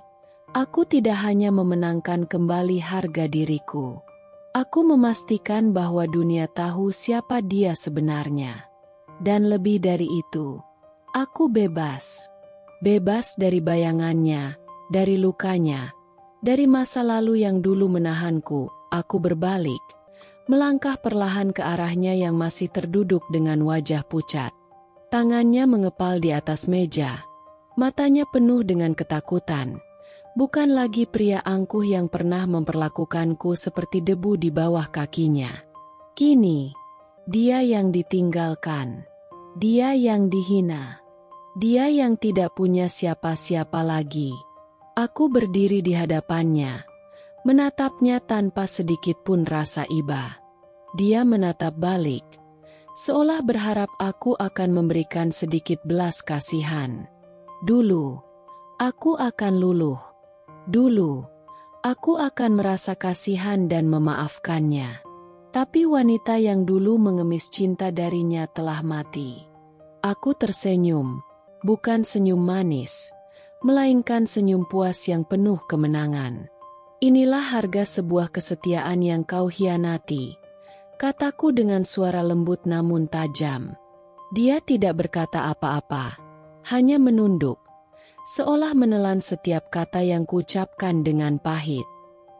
aku tidak hanya memenangkan kembali harga diriku. Aku memastikan bahwa dunia tahu siapa dia sebenarnya. Dan lebih dari itu, aku bebas. Bebas dari bayangannya, dari lukanya, dari masa lalu yang dulu menahanku. Aku berbalik, melangkah perlahan ke arahnya yang masih terduduk dengan wajah pucat. Tangannya mengepal di atas meja, matanya penuh dengan ketakutan, Bukan lagi pria angkuh yang pernah memperlakukanku seperti debu di bawah kakinya. Kini, dia yang ditinggalkan. Dia yang dihina. Dia yang tidak punya siapa-siapa lagi. Aku berdiri di hadapannya, menatapnya tanpa sedikit pun rasa iba. Dia menatap balik, seolah berharap aku akan memberikan sedikit belas kasihan. Dulu, aku akan luluh. Dulu, aku akan merasa kasihan dan memaafkannya. Tapi wanita yang dulu mengemis cinta darinya telah mati. Aku tersenyum, bukan senyum manis, melainkan senyum puas yang penuh kemenangan. Inilah harga sebuah kesetiaan yang kau hianati, kataku dengan suara lembut namun tajam. Dia tidak berkata apa-apa, hanya menunduk, seolah menelan setiap kata yang kuucapkan dengan pahit.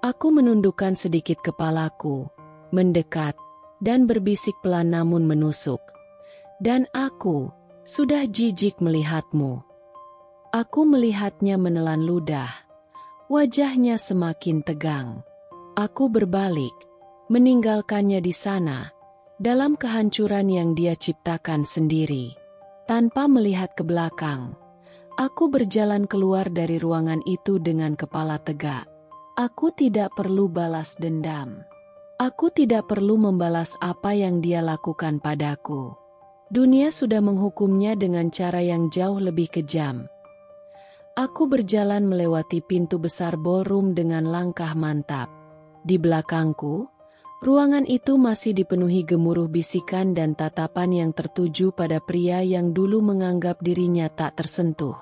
Aku menundukkan sedikit kepalaku, mendekat, dan berbisik pelan namun menusuk. Dan aku sudah jijik melihatmu. Aku melihatnya menelan ludah. Wajahnya semakin tegang. Aku berbalik, meninggalkannya di sana, dalam kehancuran yang dia ciptakan sendiri. Tanpa melihat ke belakang, aku berjalan keluar dari ruangan itu dengan kepala tegak. Aku tidak perlu balas dendam. Aku tidak perlu membalas apa yang dia lakukan padaku. Dunia sudah menghukumnya dengan cara yang jauh lebih kejam. Aku berjalan melewati pintu besar ballroom dengan langkah mantap. Di belakangku, ruangan itu masih dipenuhi gemuruh bisikan dan tatapan yang tertuju pada pria yang dulu menganggap dirinya tak tersentuh.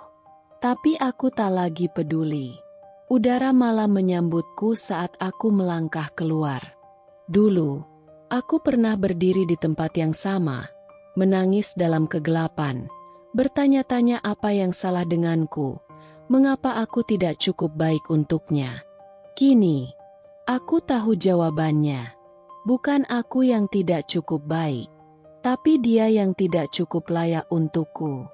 Tapi aku tak lagi peduli. Udara malam menyambutku saat aku melangkah keluar. Dulu, aku pernah berdiri di tempat yang sama, menangis dalam kegelapan, bertanya-tanya apa yang salah denganku, mengapa aku tidak cukup baik untuknya. Kini, aku tahu jawabannya. Bukan aku yang tidak cukup baik, tapi dia yang tidak cukup layak untukku.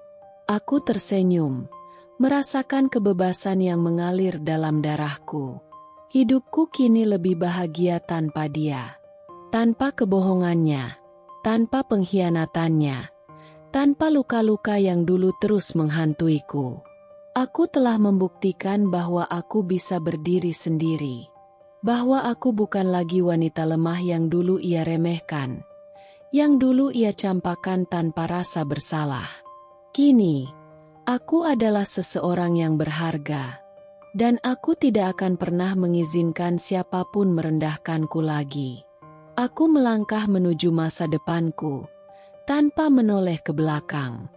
Aku tersenyum, merasakan kebebasan yang mengalir dalam darahku. Hidupku kini lebih bahagia tanpa dia. Tanpa kebohongannya, tanpa pengkhianatannya, tanpa luka-luka yang dulu terus menghantuiku. Aku telah membuktikan bahwa aku bisa berdiri sendiri. Bahwa aku bukan lagi wanita lemah yang dulu ia remehkan, yang dulu ia campakkan tanpa rasa bersalah. Kini, aku adalah seseorang yang berharga, dan aku tidak akan pernah mengizinkan siapapun merendahkanku lagi. Aku melangkah menuju masa depanku, tanpa menoleh ke belakang.